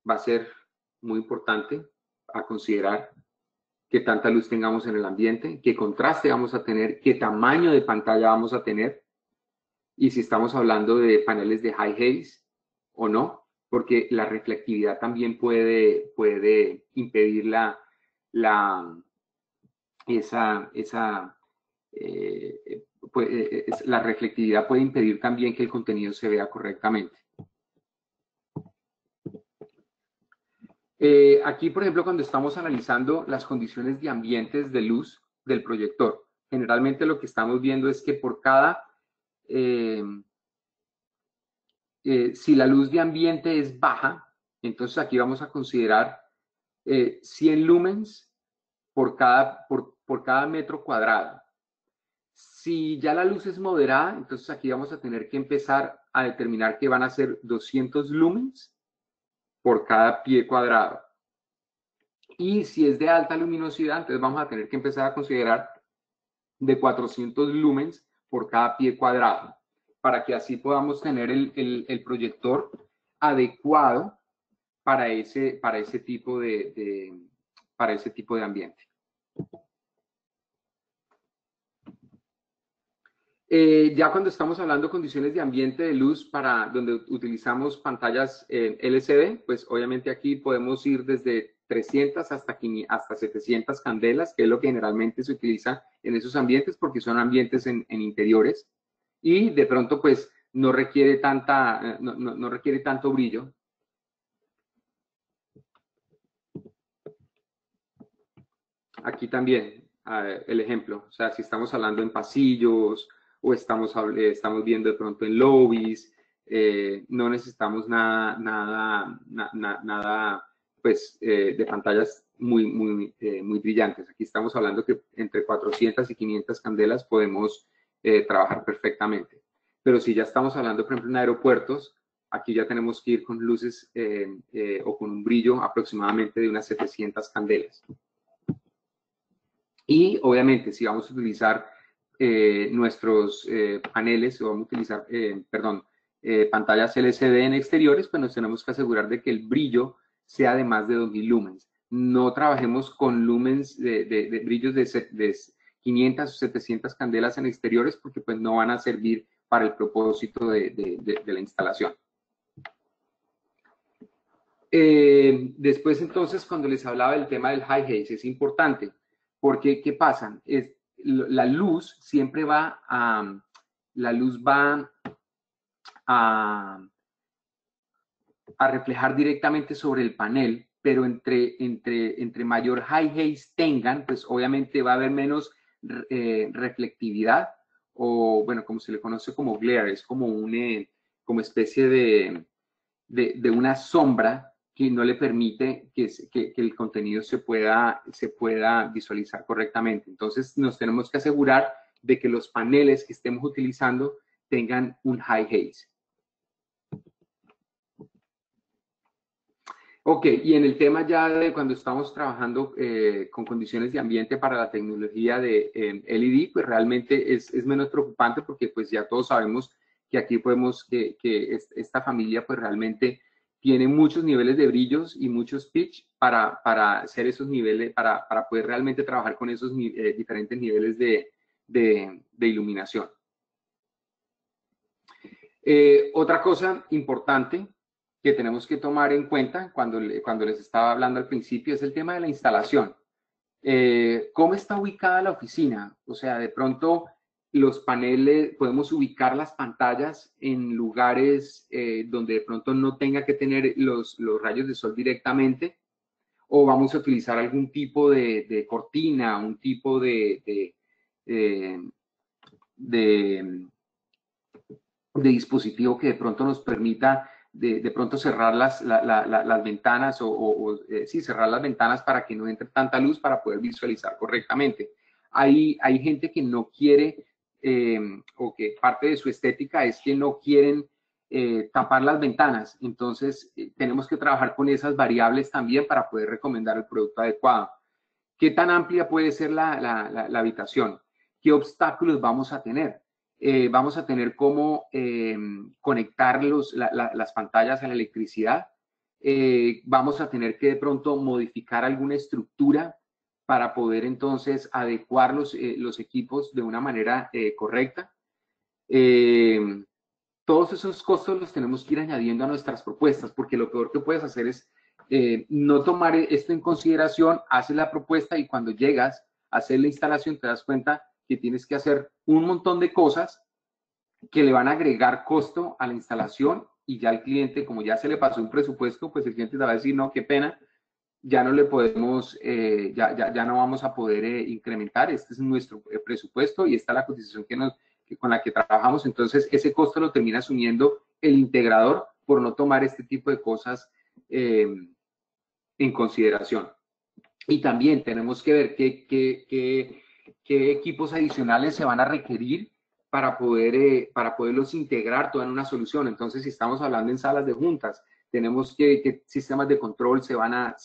va a ser muy importante a considerar. Qué tanta luz tengamos en el ambiente, qué contraste vamos a tener, qué tamaño de pantalla vamos a tener. Y si estamos hablando de paneles de high haze o no, porque la reflectividad también puede impedir la reflectividad puede impedir también que el contenido se vea correctamente. Aquí, por ejemplo, cuando estamos analizando las condiciones de ambientes de luz del proyector, generalmente lo que estamos viendo es que por cada si la luz de ambiente es baja, entonces aquí vamos a considerar 100 lumens por cada metro cuadrado. Si ya la luz es moderada, entonces aquí vamos a tener que empezar a determinar que van a ser 200 lumens por cada pie cuadrado. Y si es de alta luminosidad, entonces vamos a tener que empezar a considerar de 400 lumens por cada pie cuadrado, para que así podamos tener el proyector adecuado para ese tipo de ambiente. Ya cuando estamos hablando de condiciones de ambiente de luz para donde utilizamos pantallas LCD, pues obviamente aquí podemos ir desde 300 hasta 700 candelas, que es lo que generalmente se utiliza en esos ambientes porque son ambientes en interiores y de pronto pues no requiere tanto brillo. Aquí también el ejemplo, o sea, si estamos hablando en pasillos o estamos viendo de pronto en lobbies, no necesitamos nada pues, de pantallas muy brillantes. Aquí estamos hablando que entre 400 y 500 candelas podemos trabajar perfectamente. Pero si ya estamos hablando, por ejemplo, en aeropuertos, aquí ya tenemos que ir con luces o con un brillo aproximadamente de unas 700 candelas. Y obviamente, si vamos a utilizar nuestros paneles o vamos a utilizar, pantallas LCD en exteriores, pues nos tenemos que asegurar de que el brillo sea de más de 2000 lumens. No trabajemos con lumens de brillos de 500 o 700 candelas en exteriores porque pues no van a servir para el propósito de la instalación. Después entonces cuando les hablaba del tema del high haze es importante porque ¿qué pasa? La luz siempre va a reflejar directamente sobre el panel, pero entre mayor high haze tengan, pues obviamente va a haber menos reflectividad, o bueno, como se le conoce como glare, es como como especie de una sombra que no le permite que el contenido se pueda visualizar correctamente. Entonces nos tenemos que asegurar de que los paneles que estemos utilizando tengan un high haze. Ok, y en el tema ya de cuando estamos trabajando con condiciones de ambiente para la tecnología de LED, pues realmente es menos preocupante porque pues ya todos sabemos que aquí podemos, que esta familia pues realmente tiene muchos niveles de brillos y muchos pitch para hacer esos niveles, para poder realmente trabajar con esos diferentes niveles de iluminación. Otra cosa importante que tenemos que tomar en cuenta cuando les estaba hablando al principio es el tema de la instalación. ¿Cómo está ubicada la oficina? O sea, de pronto los paneles, podemos ubicar las pantallas en lugares donde de pronto no tenga que tener los rayos de sol directamente, o vamos a utilizar algún tipo de cortina, un tipo de dispositivo que de pronto nos permita de pronto cerrar las ventanas sí, cerrar las ventanas para que no entre tanta luz para poder visualizar correctamente. Hay gente que no quiere o que parte de su estética es que no quieren tapar las ventanas. Entonces, tenemos que trabajar con esas variables también para poder recomendar el producto adecuado. ¿Qué tan amplia puede ser la habitación? ¿Qué obstáculos vamos a tener? Vamos a tener cómo conectar las pantallas a la electricidad. Vamos a tener que de pronto modificar alguna estructura para poder entonces adecuar los equipos de una manera correcta. Todos esos costos los tenemos que ir añadiendo a nuestras propuestas, porque lo peor que puedes hacer es no tomar esto en consideración, haces la propuesta y cuando llegas a hacer la instalación te das cuenta que tienes que hacer un montón de cosas que le van a agregar costo a la instalación y ya el cliente, como ya se le pasó un presupuesto, pues el cliente te va a decir, no, qué pena, ya no le podemos, ya no vamos a poder incrementar, este es nuestro presupuesto y esta es la cotización con la que trabajamos, entonces ese costo lo termina asumiendo el integrador por no tomar este tipo de cosas en consideración. Y también tenemos que ver qué equipos adicionales se van a requerir para poderlos integrar todo en una solución. Entonces, si estamos hablando en salas de juntas, tenemos qué sistemas de control se van a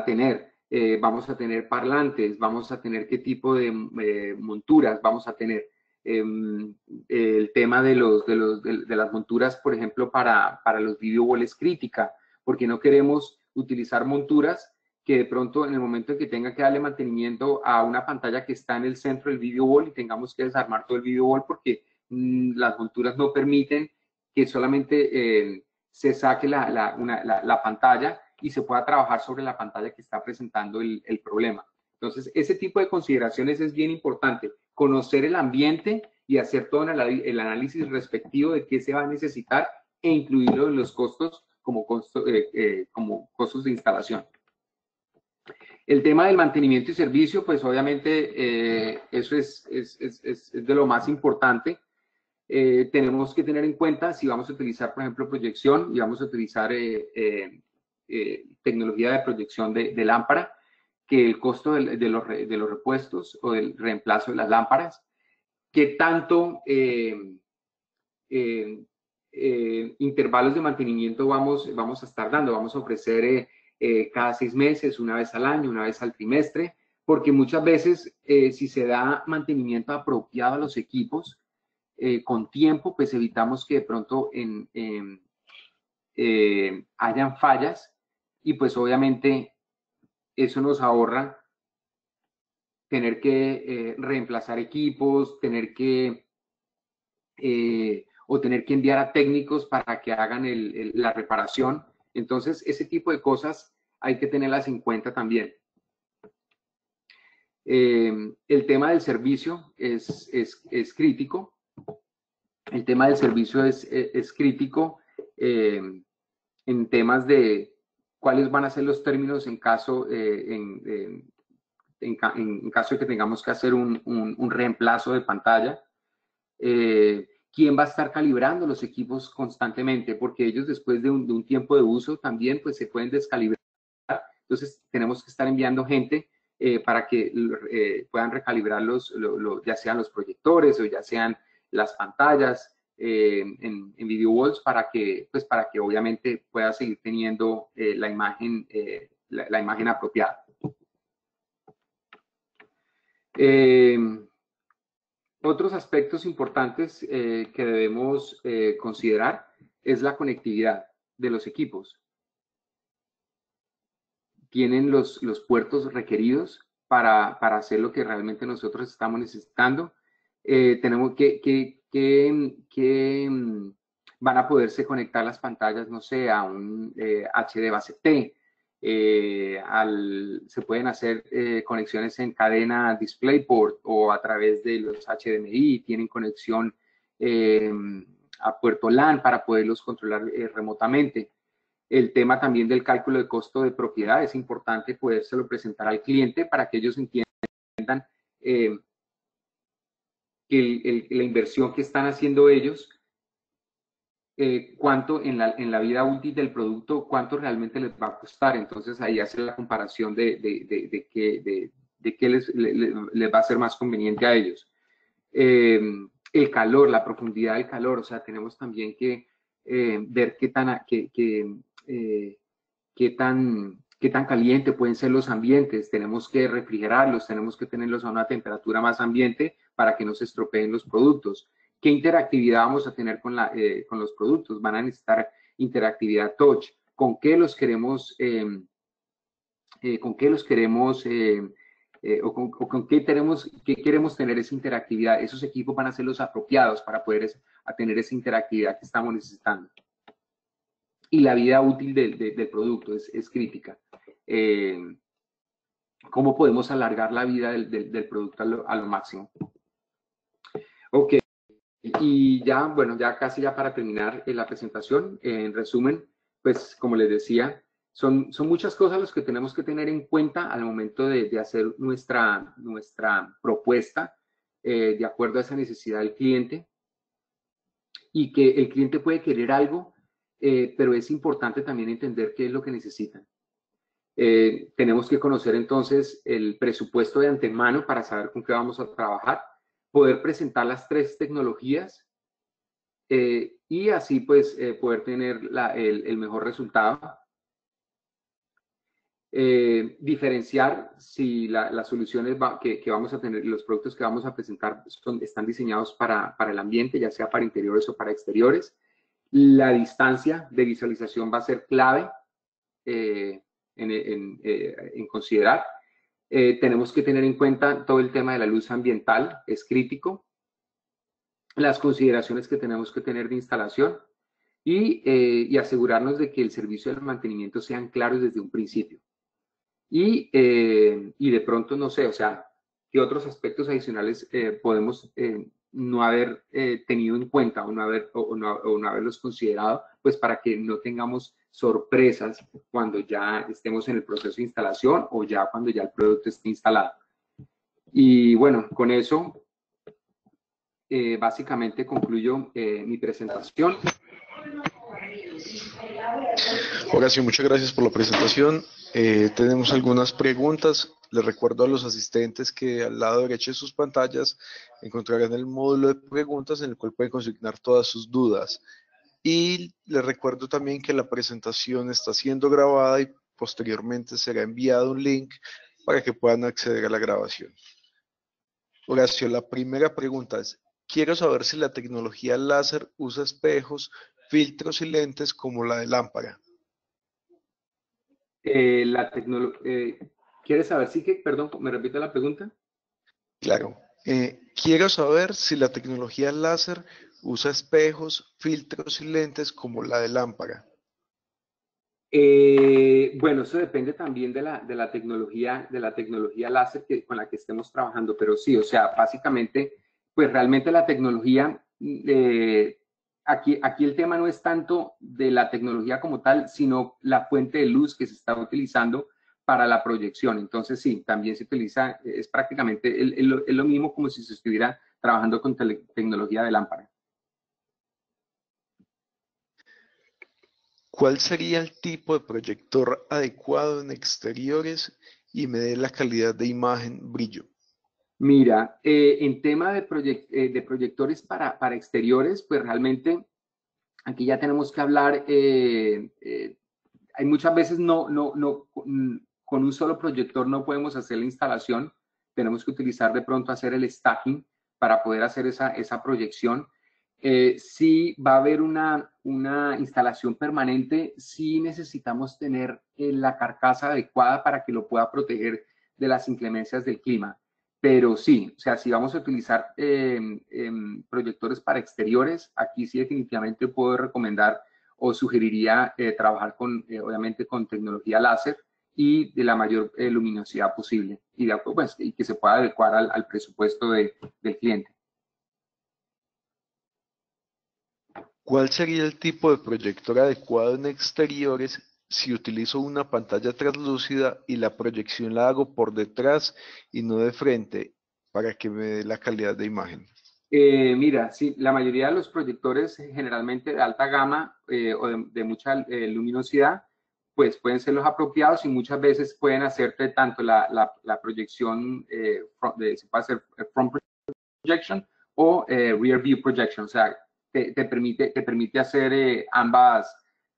tener. Vamos a tener parlantes, vamos a tener qué tipo de monturas vamos a tener. El tema de las monturas, por ejemplo, para los video walls crítica, porque no queremos utilizar monturas que de pronto en el momento en que tenga que darle mantenimiento a una pantalla que está en el centro del video wall y tengamos que desarmar todo el video wall porque las monturas no permiten que solamente se saque la pantalla y se pueda trabajar sobre la pantalla que está presentando el problema. Entonces, ese tipo de consideraciones es bien importante. Conocer el ambiente y hacer todo el análisis respectivo de qué se va a necesitar e incluirlo en los costos como costos de instalación. El tema del mantenimiento y servicio, pues obviamente eso es de lo más importante. Tenemos que tener en cuenta si vamos a utilizar, por ejemplo, proyección y vamos a utilizar tecnología de proyección de lámpara, que el costo de los repuestos o del reemplazo de las lámparas, qué tanto intervalos de mantenimiento vamos a estar dando, vamos a ofrecer cada 6 meses, una vez al año, una vez al trimestre, porque muchas veces si se da mantenimiento apropiado a los equipos con tiempo, pues evitamos que de pronto hayan fallas, y pues obviamente eso nos ahorra tener que reemplazar equipos, tener que enviar a técnicos para que hagan la reparación. Entonces, ese tipo de cosas hay que tenerlas en cuenta también. El tema del servicio es crítico. El tema del servicio es crítico en temas de cuáles van a ser los términos en caso, en caso de que tengamos que hacer un reemplazo de pantalla. ¿Quién va a estar calibrando los equipos constantemente? Porque ellos después de un tiempo de uso también pues se pueden descalibrar. Entonces tenemos que estar enviando gente para que puedan recalibrar ya sean los proyectores o ya sean las pantallas en video walls para que obviamente pueda seguir teniendo la imagen apropiada. Otros aspectos importantes que debemos considerar es la conectividad de los equipos. Tienen los puertos requeridos para hacer lo que realmente nosotros estamos necesitando. Tenemos que van a poderse conectar las pantallas, no sé, a un HD base T. Se pueden hacer conexiones en cadena DisplayPort o a través de los HDMI, tienen conexión a puerto LAN para poderlos controlar remotamente. El tema también del cálculo de costo de propiedad es importante podérselo presentar al cliente para que ellos entiendan que la inversión que están haciendo ellos, cuánto en la vida útil del producto, cuánto realmente les va a costar. Entonces ahí hace la comparación de qué les va a ser más conveniente a ellos. El calor, la profundidad del calor, o sea, tenemos también que ver qué tan caliente pueden ser los ambientes. Tenemos que refrigerarlos, tenemos que tenerlos a una temperatura más ambiente para que no se estropeen los productos. ¿Qué interactividad vamos a tener con los productos? Van a necesitar interactividad touch. ¿Con qué los queremos con qué queremos tener esa interactividad? Esos equipos van a ser los apropiados para poder tener esa interactividad que estamos necesitando. Y la vida útil del producto es crítica. ¿Cómo podemos alargar la vida del producto a lo máximo? Ok, y ya, bueno, ya casi para terminar la presentación, en resumen, pues como les decía, son muchas cosas las que tenemos que tener en cuenta al momento de hacer nuestra propuesta de acuerdo a esa necesidad del cliente, y que el cliente puede querer algo, pero es importante también entender qué es lo que necesitan. Tenemos que conocer entonces el presupuesto de antemano para saber con qué vamos a trabajar, poder presentar las 3 tecnologías y así pues poder tener el mejor resultado. Diferenciar si las soluciones que vamos a tener, los productos que vamos a presentar están diseñados para el ambiente, ya sea para interiores o para exteriores. La distancia de visualización va a ser clave en considerar. Tenemos que tener en cuenta todo el tema de la luz ambiental, es crítico. Las consideraciones que tenemos que tener de instalación y asegurarnos de que el servicio de mantenimiento sean claros desde un principio. Y de pronto, no sé, o sea, ¿qué otros aspectos adicionales podemos no haber tenido en cuenta o no haberlos considerado, pues para que no tengamos sorpresas cuando ya estemos en el proceso de instalación o ya cuando ya el producto esté instalado? Y bueno, con eso básicamente concluyo mi presentación. Horacio, muchas gracias por la presentación. Tenemos algunas preguntas. Les recuerdo a los asistentes que al lado derecho de sus pantallas encontrarán el módulo de preguntas en el cual pueden consignar todas sus dudas. Y les recuerdo también que la presentación está siendo grabada y posteriormente será enviado un link para que puedan acceder a la grabación. Horacio, la primera pregunta es: quiero saber si la tecnología láser usa espejos filtros y lentes como la de lámpara. La tecnología, ¿quieres saber si que, perdón, me repite la pregunta? Claro. Quiero saber si la tecnología láser usa espejos, filtros y lentes como la de lámpara. Bueno, eso depende también de la tecnología láser con la que estemos trabajando, pero sí, o sea, básicamente, pues realmente la tecnología, aquí el tema no es tanto de la tecnología como tal, sino la fuente de luz que se está utilizando para la proyección. Entonces, sí, también se utiliza, es prácticamente es lo mismo como si se estuviera trabajando con tecnología de lámpara. ¿Cuál sería el tipo de proyector adecuado en exteriores y medir la calidad de imagen brillo? Mira, en tema de proyectores para exteriores, pues realmente aquí ya tenemos que hablar, hay muchas veces con un solo proyector no podemos hacer la instalación, tenemos que utilizar de pronto hacer el stacking para poder hacer esa proyección. Si va a haber una instalación permanente, sí necesitamos tener la carcasa adecuada para que lo pueda proteger de las inclemencias del clima. Pero sí, o sea, si vamos a utilizar proyectores para exteriores, aquí sí definitivamente puedo recomendar o sugeriría trabajar obviamente con tecnología láser y de la mayor luminosidad posible y que se pueda adecuar al presupuesto del cliente. ¿Cuál sería el tipo de proyector adecuado en exteriores si utilizo una pantalla translúcida y la proyección la hago por detrás y no de frente para que me dé la calidad de imagen? Mira, sí, la mayoría de los proyectores generalmente de alta gama o de mucha luminosidad, pues pueden ser los apropiados y muchas veces pueden hacerte tanto la proyección, se puede hacer front projection o rear view projection, o sea, te permite hacer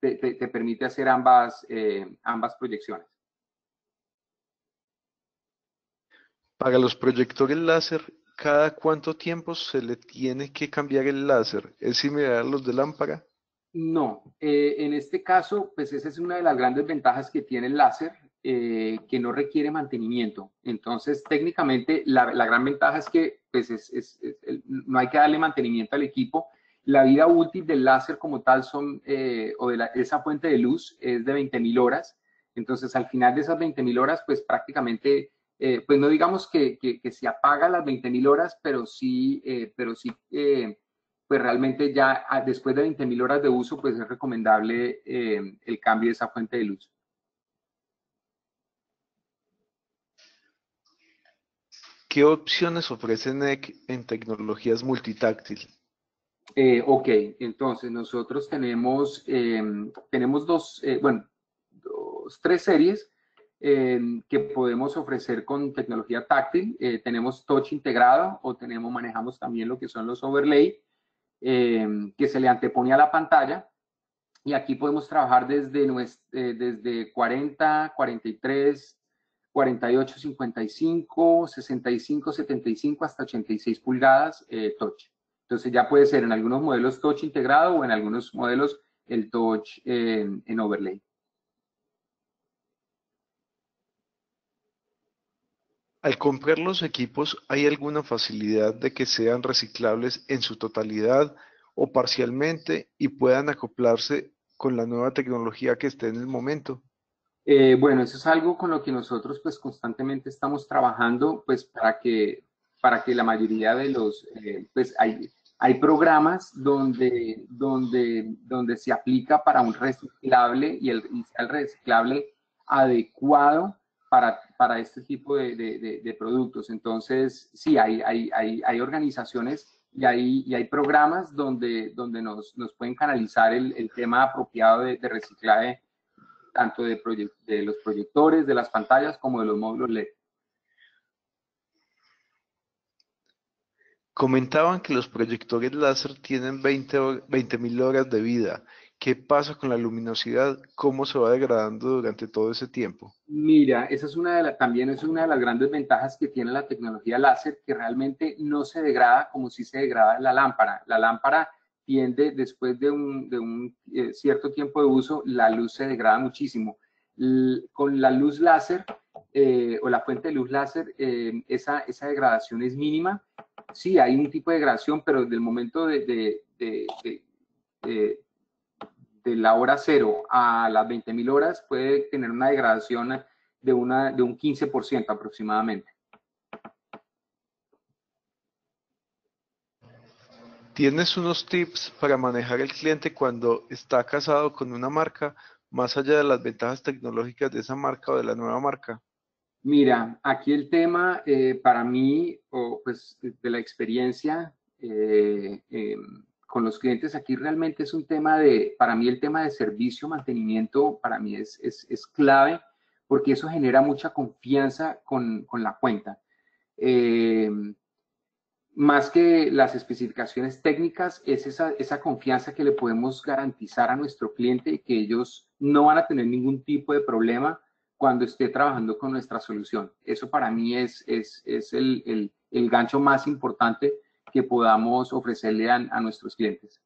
te permite hacer ambas proyecciones. Para los proyectores láser, ¿cada cuánto tiempo se le tiene que cambiar el láser? ¿Es similar a los de lámpara? No, en este caso, pues esa es una de las grandes ventajas que tiene el láser, que no requiere mantenimiento. Entonces, técnicamente, la gran ventaja es que pues no hay que darle mantenimiento al equipo. La vida útil del láser como tal o de esa fuente de luz es de 20.000 horas. Entonces, al final de esas 20.000 horas, pues prácticamente, pues no digamos que se apaga las 20.000 horas, pero sí pues realmente ya después de 20.000 horas de uso, pues es recomendable el cambio de esa fuente de luz. ¿Qué opciones ofrece NEC en tecnologías multitáctil? Ok, entonces nosotros tenemos tres series que podemos ofrecer con tecnología táctil. Tenemos touch integrado o manejamos también lo que son los overlay, que se le antepone a la pantalla. Y aquí podemos trabajar desde 40, 43, 48, 55, 65, 75 hasta 86 pulgadas touch. Entonces ya puede ser en algunos modelos touch integrado o en algunos modelos el touch en overlay. Al comprar los equipos, ¿hay alguna facilidad de que sean reciclables en su totalidad o parcialmente y puedan acoplarse con la nueva tecnología que esté en el momento? Bueno, eso es algo con lo que nosotros pues constantemente estamos trabajando pues para que la mayoría de pues hay programas donde se aplica para un reciclable y sea el reciclable adecuado para este tipo de productos. Entonces, sí, hay organizaciones y hay programas donde nos pueden canalizar el tema apropiado de reciclaje tanto de los proyectores, de las pantallas, como de los módulos LED. Comentaban que los proyectores láser tienen 20.000 horas de vida. ¿Qué pasa con la luminosidad? ¿Cómo se va degradando durante todo ese tiempo? Mira, esa es también es una de las grandes ventajas que tiene la tecnología láser, que realmente no se degrada como si se degrada la lámpara. La lámpara tiende, después de un cierto tiempo de uso, la luz se degrada muchísimo. Con la luz láser o la fuente de luz láser, esa degradación es mínima. Sí, hay un tipo de degradación, pero desde el momento de la hora cero a las 20.000 horas puede tener una degradación de un 15% aproximadamente. ¿Tienes unos tips para manejar el cliente cuando está casado con una marca, más allá de las ventajas tecnológicas de esa marca o de la nueva marca? Mira, aquí el tema para mí, o pues de la experiencia con los clientes, aquí realmente es un tema para mí el tema de servicio, mantenimiento, para mí es clave, porque eso genera mucha confianza con la cuenta. Eh, Más que las especificaciones técnicas, es esa confianza que le podemos garantizar a nuestro cliente y que ellos no van a tener ningún tipo de problema cuando esté trabajando con nuestra solución. Eso para mí es el gancho más importante que podamos ofrecerle a nuestros clientes.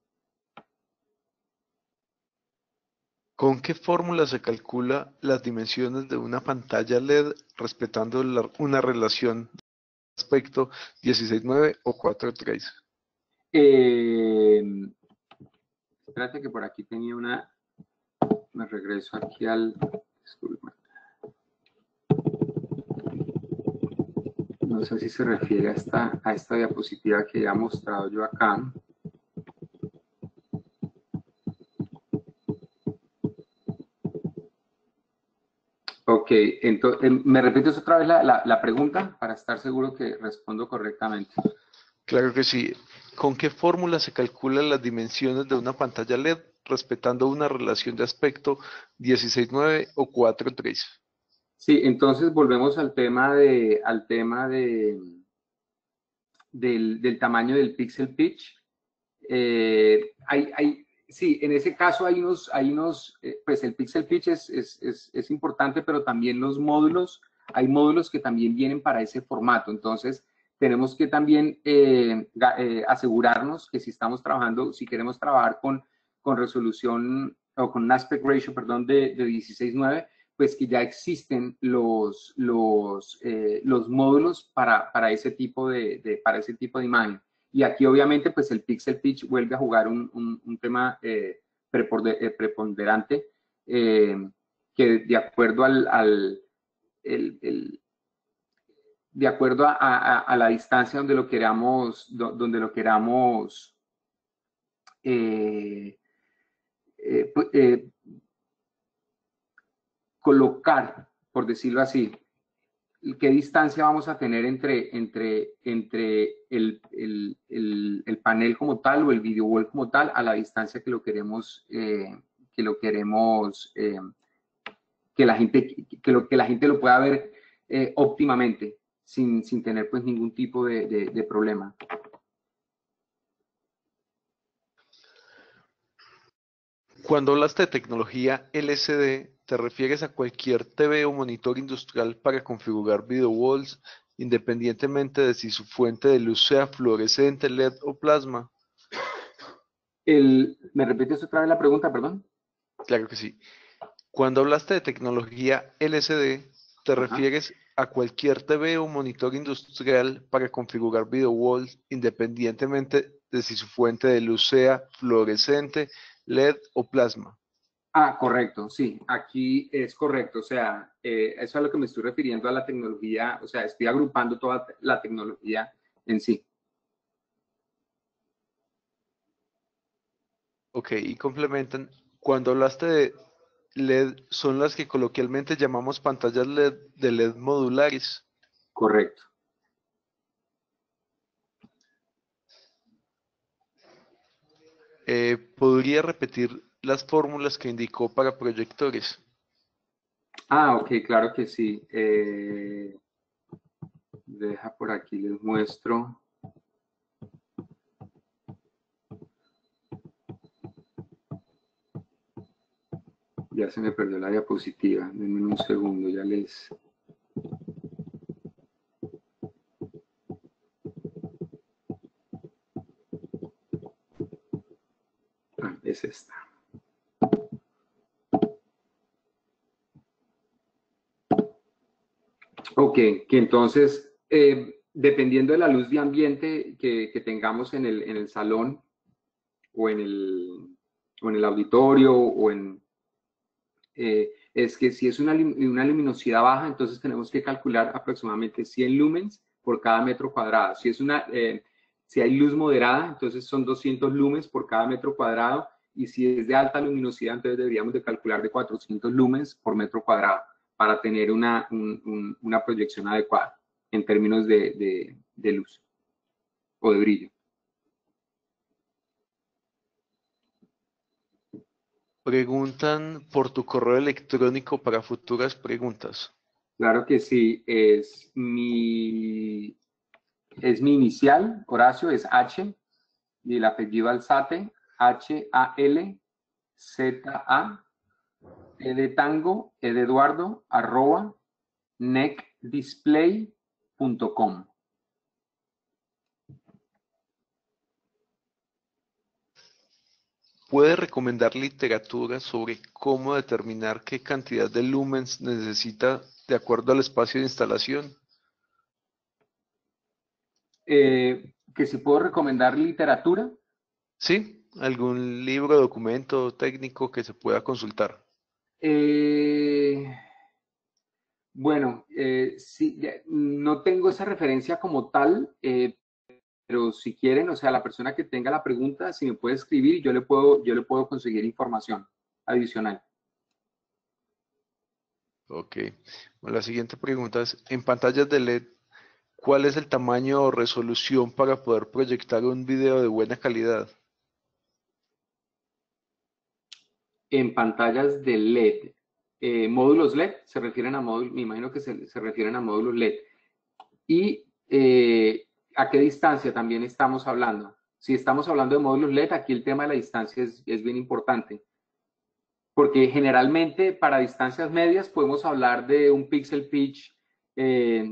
¿Con qué fórmula se calcula las dimensiones de una pantalla LED respetando una relación aspecto 16:9 o 4:3? Eh, Espérate que por aquí tenía me regreso aquí disculpa. No sé si se refiere a esta diapositiva que ya he mostrado yo acá. Ok, entonces, ¿me repites otra vez la pregunta para estar seguro que respondo correctamente? Claro que sí. ¿Con qué fórmula se calculan las dimensiones de una pantalla LED respetando una relación de aspecto 16:9 o 4:3? Sí, entonces volvemos del tamaño del pixel pitch. Sí, en ese caso pues el pixel pitch es importante, pero también los módulos, hay módulos que también vienen para ese formato. Entonces, tenemos que también asegurarnos que si queremos trabajar con resolución o con un aspect ratio, perdón, de 16:9, pues que ya existen los módulos para ese tipo para ese tipo de imagen. Y aquí obviamente pues el pixel pitch vuelve a jugar un tema preponderante que de acuerdo de acuerdo a la distancia donde lo queramos eh, eh, eh, colocar, por decirlo así, qué distancia vamos a tener entre el panel como tal o el video wall como tal a la distancia que lo queremos, que la gente lo pueda ver óptimamente sin tener pues ningún tipo de problema. Cuando hablaste de tecnología LCD, ¿te refieres a cualquier TV o monitor industrial para configurar video walls independientemente de si su fuente de luz sea fluorescente, LED o plasma? ¿Me repites otra vez la pregunta, perdón? Claro que sí. Cuando hablaste de tecnología LCD, ¿te Ajá. refieres a cualquier TV o monitor industrial para configurar video walls independientemente de si su fuente de luz sea fluorescente, LED o plasma? Ah, correcto, sí, aquí es correcto, o sea, eso es a lo que me estoy refiriendo a la tecnología, o sea, estoy agrupando toda la tecnología en sí. Ok, y complementan. Cuando hablaste de LED, son las que coloquialmente llamamos pantallas LED de LED modulares. Correcto. ¿Podría repetir las fórmulas que indicó para proyectores? Ah, ok, claro que sí. Deja por aquí, les muestro. Ya se me perdió la diapositiva, denme un segundo, ya les... es esta. Ok, que entonces, dependiendo de la luz de ambiente que tengamos en el salón o en el auditorio es que si es una luminosidad baja, entonces tenemos que calcular aproximadamente 100 lumens por cada metro cuadrado. Si hay luz moderada, entonces son 200 lumens por cada metro cuadrado, y si es de alta luminosidad, entonces deberíamos de calcular de 400 lumens por metro cuadrado para tener una proyección adecuada en términos de luz o de brillo. Preguntan por tu correo electrónico para futuras preguntas. Claro que sí, es mi inicial, Horacio, es H, y el apellido Alzate, H-A-L-Z-A, E de tango, E de Eduardo, @ necdisplay.com. ¿Puede recomendar literatura sobre cómo determinar qué cantidad de lumens necesita de acuerdo al espacio de instalación? Que si puedo recomendar literatura. Sí, algún libro, documento técnico que se pueda consultar. Bueno, sí, no tengo esa referencia como tal, pero si quieren, o sea, la persona que tenga la pregunta, si me puede escribir, yo le puedo conseguir información adicional. Ok. Bueno, la siguiente pregunta es, en pantallas de LED, ¿cuál es el tamaño o resolución para poder proyectar un video de buena calidad? En pantallas de LED, módulos LED, se refieren a módulos, me imagino que se refieren a módulos LED. ¿Y a qué distancia también estamos hablando? Si estamos hablando de módulos LED, aquí el tema de la distancia es bien importante, porque generalmente para distancias medias podemos hablar de un pixel pitch les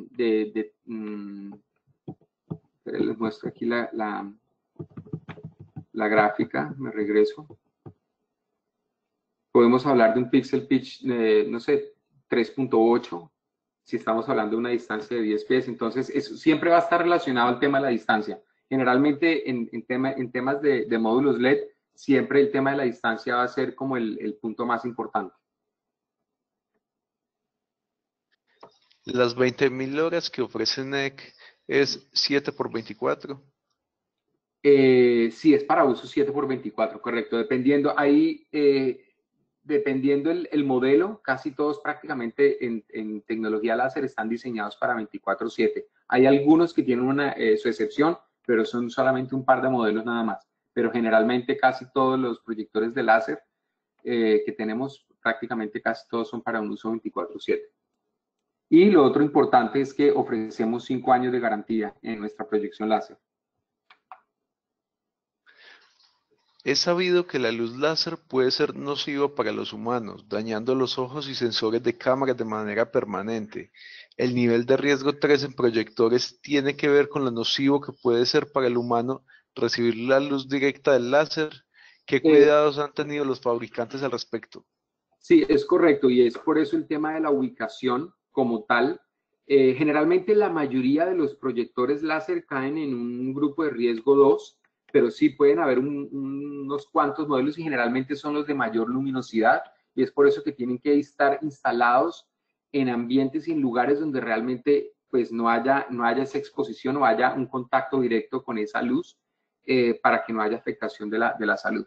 muestro aquí la gráfica, me regreso. Podemos hablar de un pixel pitch, no sé, 3.8, si estamos hablando de una distancia de 10 pies. Entonces, eso siempre va a estar relacionado al tema de la distancia. Generalmente, en temas de módulos LED, siempre el tema de la distancia va a ser como el punto más importante. Las 20.000 horas que ofrece NEC es 7×24. Sí, es para uso 7×24, correcto. Dependiendo, dependiendo el modelo, casi todos prácticamente en tecnología láser están diseñados para 24/7. Hay algunos que tienen su excepción, pero son solamente un par de modelos nada más. Pero generalmente casi todos los proyectores de láser que tenemos, prácticamente casi todos son para un uso 24/7. Y lo otro importante es que ofrecemos 5 años de garantía en nuestra proyección láser. Es sabido que la luz láser puede ser nociva para los humanos, dañando los ojos y sensores de cámaras de manera permanente. El nivel de riesgo 3 en proyectores tiene que ver con lo nocivo que puede ser para el humano recibir la luz directa del láser. ¿Qué cuidados han tenido los fabricantes al respecto? Sí, es correcto, y es por eso el tema de la ubicación como tal. Generalmente la mayoría de los proyectores láser caen en un grupo de riesgo 2, pero sí pueden haber unos cuantos modelos y generalmente son los de mayor luminosidad, y es por eso que tienen que estar instalados en ambientes y en lugares donde realmente pues no haya esa exposición o haya un contacto directo con esa luz, para que no haya afectación de la salud.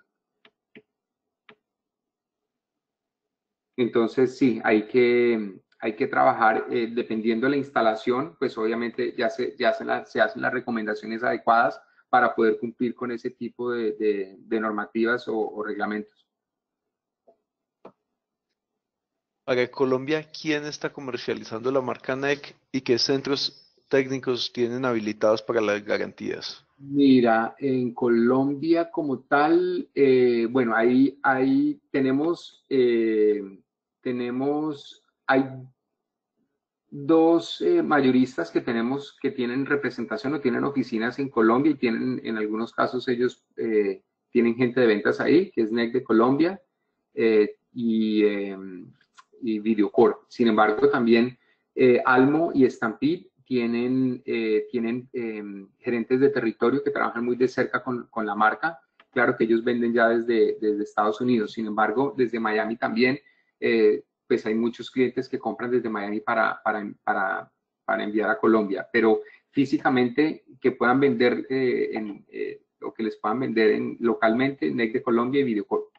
Entonces, sí, hay que trabajar dependiendo de la instalación, pues obviamente se hacen las recomendaciones adecuadas para poder cumplir con ese tipo de normativas o reglamentos. Para Colombia, ¿quién está comercializando la marca NEC y qué centros técnicos tienen habilitados para las garantías? Mira, en Colombia como tal, bueno, ahí hay dos mayoristas que tienen representación o tienen oficinas en Colombia, y tienen, en algunos casos ellos tienen gente de ventas ahí, que es NEC de Colombia y Videocorp. Sin embargo, también Almo y Stampede tienen gerentes de territorio que trabajan muy de cerca con la marca. Claro que ellos venden ya desde Estados Unidos. Sin embargo, desde Miami también, pues hay muchos clientes que compran desde Miami para enviar a Colombia. Pero físicamente que puedan vender o que les puedan vender localmente, NEC de Colombia y Videocorp.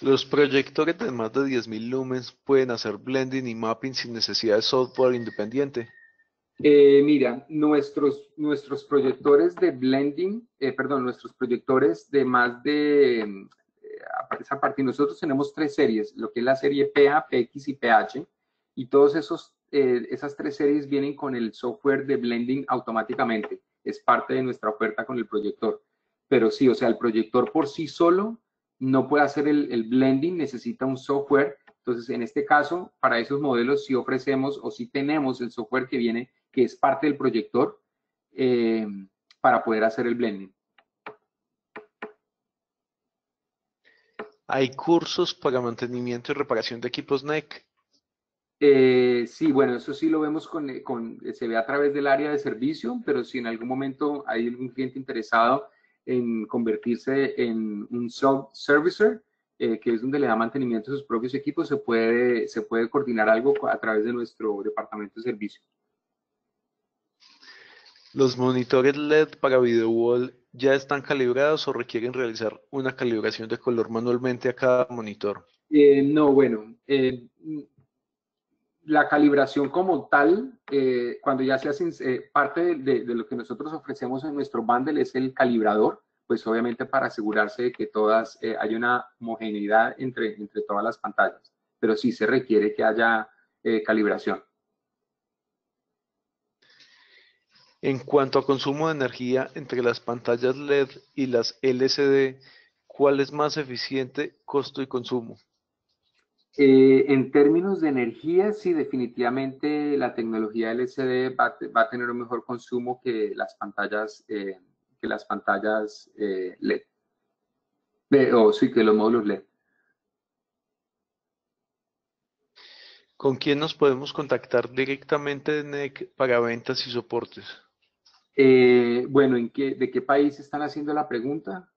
Los proyectores de más de 10.000 lumens pueden hacer blending y mapping sin necesidad de software independiente. Mira, nuestros proyectores de blending, nuestros proyectores de más de, esa parte, nosotros tenemos 3 series, lo que es la serie PA, PX y PH, y todos esas 3 series vienen con el software de blending automáticamente, es parte de nuestra oferta con el proyector. Pero sí, o sea, el proyector por sí solo no puede hacer el blending, necesita un software. Entonces, en este caso, para esos modelos sí ofrecemos o sí tenemos el software que viene, que es parte del proyector, para poder hacer el blending. ¿Hay cursos para mantenimiento y reparación de equipos NEC? Sí, bueno, eso sí lo vemos se ve a través del área de servicio, pero si en algún momento hay algún cliente interesado en convertirse en un servicer, que es donde le da mantenimiento a sus propios equipos, se puede coordinar algo a través de nuestro departamento de servicio. ¿Los monitores LED para video wall ya están calibrados o requieren realizar una calibración de color manualmente a cada monitor? No, bueno, la calibración como tal, cuando ya se hace parte de lo que nosotros ofrecemos en nuestro bundle es el calibrador, pues obviamente para asegurarse de que hay una homogeneidad entre todas las pantallas, pero sí se requiere que haya calibración. En cuanto a consumo de energía entre las pantallas LED y las LCD, ¿cuál es más eficiente, costo y consumo? En términos de energía, sí, definitivamente la tecnología LCD va a tener un mejor consumo que las pantallas LED, sí, que los módulos LED. ¿Con quién nos podemos contactar directamente de NEC para ventas y soportes? Bueno, ¿de qué país están haciendo la pregunta?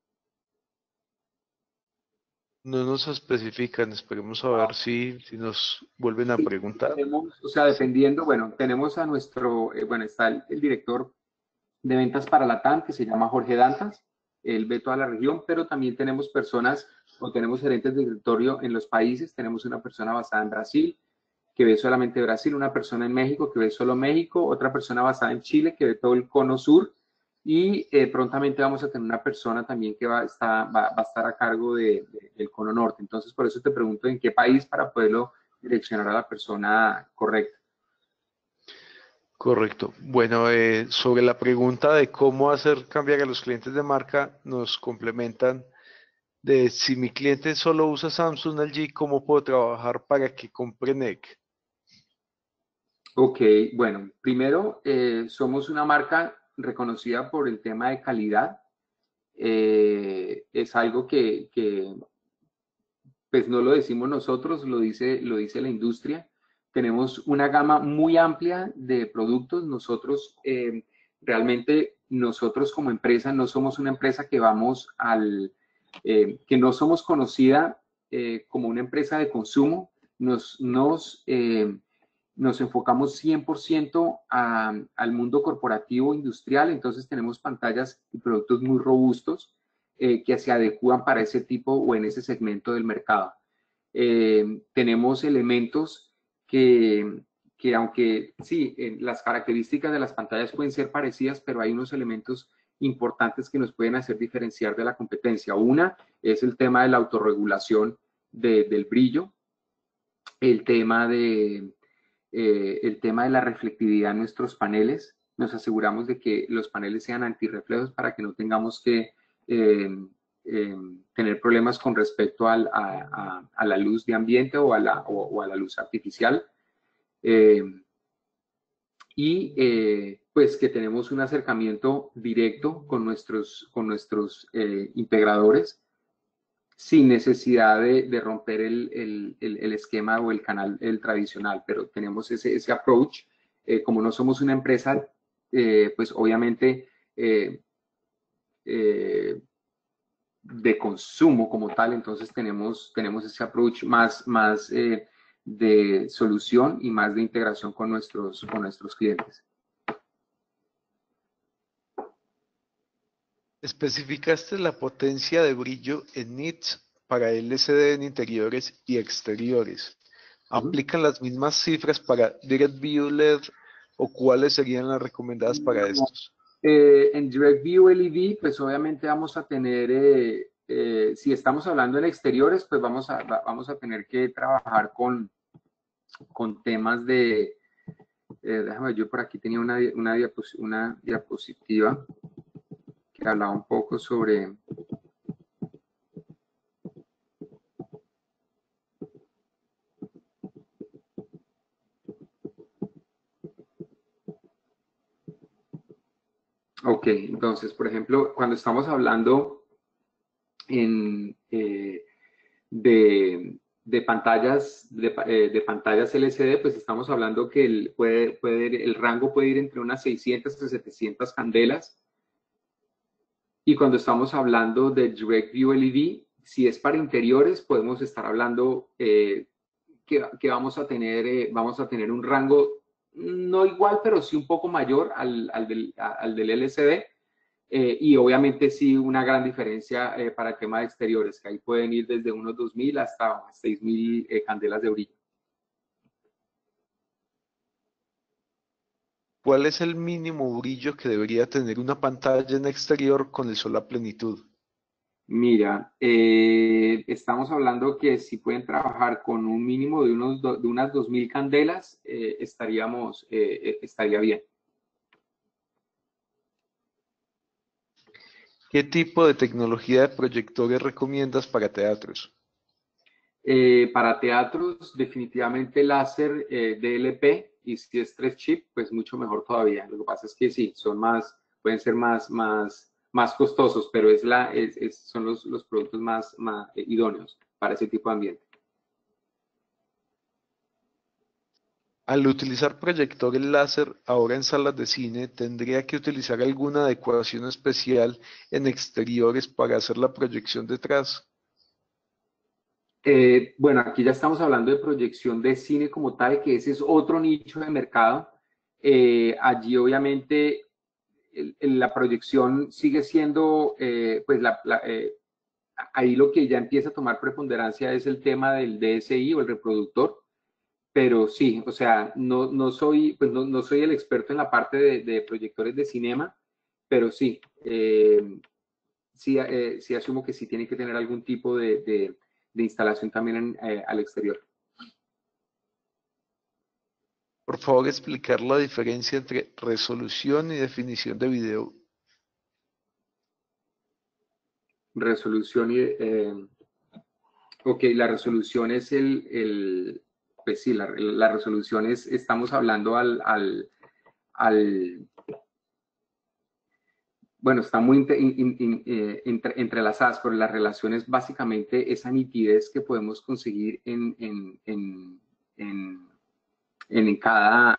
No nos especifican, esperemos a ver si nos vuelven a Sí, preguntar. o sea, dependiendo, bueno, tenemos a está el director de ventas para Latam, que se llama Jorge Dantas, él ve toda la región, pero también tenemos tenemos gerentes de directorio en los países, tenemos una persona basada en Brasil, que ve solamente Brasil, una persona en México que ve solo México, otra persona basada en Chile que ve todo el cono sur y prontamente vamos a tener una persona también que va a estar a cargo del cono norte. Entonces, por eso te pregunto en qué país para poderlo direccionar a la persona correcta. Correcto. Bueno, sobre la pregunta de cómo hacer cambiar a los clientes de marca, nos complementan de si mi cliente solo usa Samsung LG, ¿cómo puedo trabajar para que compre NEC? Ok, bueno, primero, somos una marca reconocida por el tema de calidad. Es algo que pues no lo decimos nosotros, lo dice la industria. Tenemos una gama muy amplia de productos. Realmente nosotros como empresa no somos una empresa que no somos conocida como una empresa de consumo. Nos enfocamos 100% al mundo corporativo industrial, entonces tenemos pantallas y productos muy robustos que se adecúan para ese tipo o en ese segmento del mercado. Tenemos elementos que aunque sí, las características de las pantallas pueden ser parecidas, pero hay unos elementos importantes que nos pueden hacer diferenciar de la competencia. Una es el tema de la autorregulación del brillo, el tema de la reflectividad en nuestros paneles. Nos aseguramos de que los paneles sean antirreflejos para que no tengamos que tener problemas con respecto a la luz de ambiente o a la luz artificial. pues que tenemos un acercamiento directo con nuestros integradores, sin necesidad de romper el esquema o el canal tradicional, pero tenemos ese approach. Como no somos una empresa, pues obviamente de consumo como tal, entonces tenemos ese approach más de solución y más de integración con nuestros clientes. Especificaste la potencia de brillo en nits para LCD en interiores y exteriores. ¿Aplican las mismas cifras para Direct View LED o cuáles serían las recomendadas para estos? En Direct View LED, pues obviamente vamos a tener, si estamos hablando en exteriores, pues vamos a tener que trabajar con temas de, déjame ver, yo por aquí tenía una diapositiva que hablaba un poco sobre... Ok, entonces, por ejemplo, cuando estamos hablando de pantallas LCD, pues estamos hablando que el rango puede ir entre unas 600 a 700 candelas. Y cuando estamos hablando de Direct View LED, si es para interiores, podemos estar hablando que vamos a tener un rango no igual, pero sí un poco mayor al del LCD. Y obviamente sí una gran diferencia para el tema de exteriores, que ahí pueden ir desde unos 2.000 hasta 6.000 candelas de brillo. ¿Cuál es el mínimo brillo que debería tener una pantalla en exterior con el sol a plenitud? Mira, estamos hablando que si pueden trabajar con un mínimo de unas 2.000 candelas, estaría bien. ¿Qué tipo de tecnología de proyectores recomiendas para teatros? Para teatros, definitivamente láser DLP, y si es 3 chip, pues mucho mejor todavía. Lo que pasa es que sí, pueden ser más costosos, pero son los productos más idóneos para ese tipo de ambiente. Al utilizar proyectores láser ahora en salas de cine, ¿tendría que utilizar alguna adecuación especial en exteriores para hacer la proyección detrás? Bueno, aquí ya estamos hablando de proyección de cine como tal, que ese es otro nicho de mercado. Allí obviamente la proyección sigue siendo, pues ahí lo que ya empieza a tomar preponderancia es el tema del DSI o el reproductor, pero sí, o sea, no soy el experto en la parte de proyectores de cinema, pero sí, sí asumo que sí tiene que tener algún tipo de instalación también al exterior. Por favor, explicar la diferencia entre resolución y definición de video. Resolución ok, la resolución es pues sí, la resolución estamos hablando bueno, está muy entrelazadas, pero la relación es básicamente esa nitidez que podemos conseguir en cada